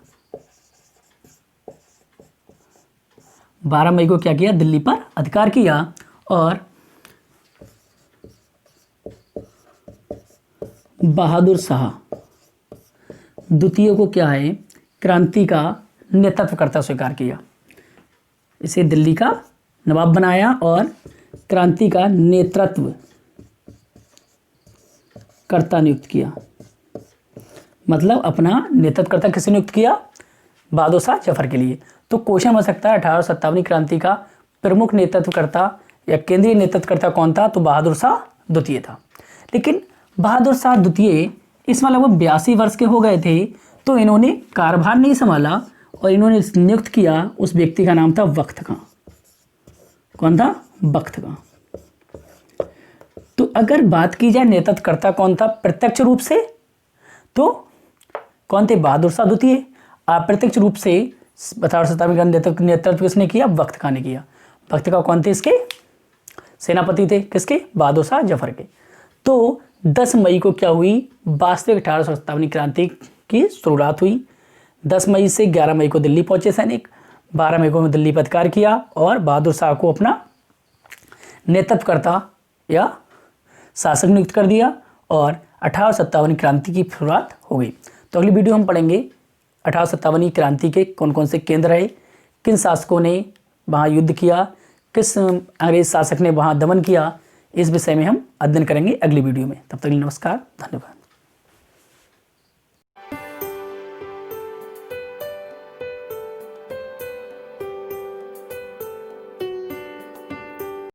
12 मई को क्या किया, दिल्ली पर अधिकार किया और बहादुर शाह द्वितीय को क्या है क्रांति का नेतृत्व करता स्वीकार किया। इसे दिल्ली का नवाब बनाया और क्रांति का नेतृत्व कर्ता नियुक्त किया। मतलब अपना नेतृत्वकर्ता किसे नियुक्त किया? बहादुर शाह जफर के लिए। तो क्वेश्चन हो सकता है 1857 क्रांति का प्रमुख नेतृत्वकर्ता या केंद्रीय नेतृत्वकर्ता कौन था? तो बहादुर शाह द्वितीय था। लेकिन बहादुर शाह द्वितीय इस वाला वो 82 वर्ष के हो गए थे, तो इन्होंने कारभार नहीं संभाला और इन्होंने नियुक्त किया उस व्यक्ति का नाम था वक्त खां। कौन था? वक्त खां। तो अगर बात की जाए नेतृत्वकर्ता कौन था प्रत्यक्ष रूप से, तो कौन थे? बहादुर शाह द्वितीय। अप्रत्यक्ष रूप से 1857 का नेतृत्व किसने किया? वक्त खां ने किया। वक्त खां कौन थे? इसके सेनापति थे। किसके? बहादुर शाह जफर के। तो 10 मई को क्या हुई? वास्तविक 1857 क्रांति की शुरुआत हुई। 10 मई से 11 मई को दिल्ली पहुंचे सैनिक। 12 मई को दिल्ली पर अधिकार किया और बहादुर शाह को अपना नेतृत्वकर्ता या शासक नियुक्त कर दिया और 1857 क्रांति की शुरुआत हो गई। तो अगली वीडियो हम पढ़ेंगे 1857 क्रांति के कौन कौन से केंद्र रहे, किन शासकों ने वहाँ युद्ध किया, किस अंग्रेज शासक ने वहाँ दमन किया। इस विषय में हम अध्ययन करेंगे अगली वीडियो में। तब तक के लिए नमस्कार, धन्यवाद।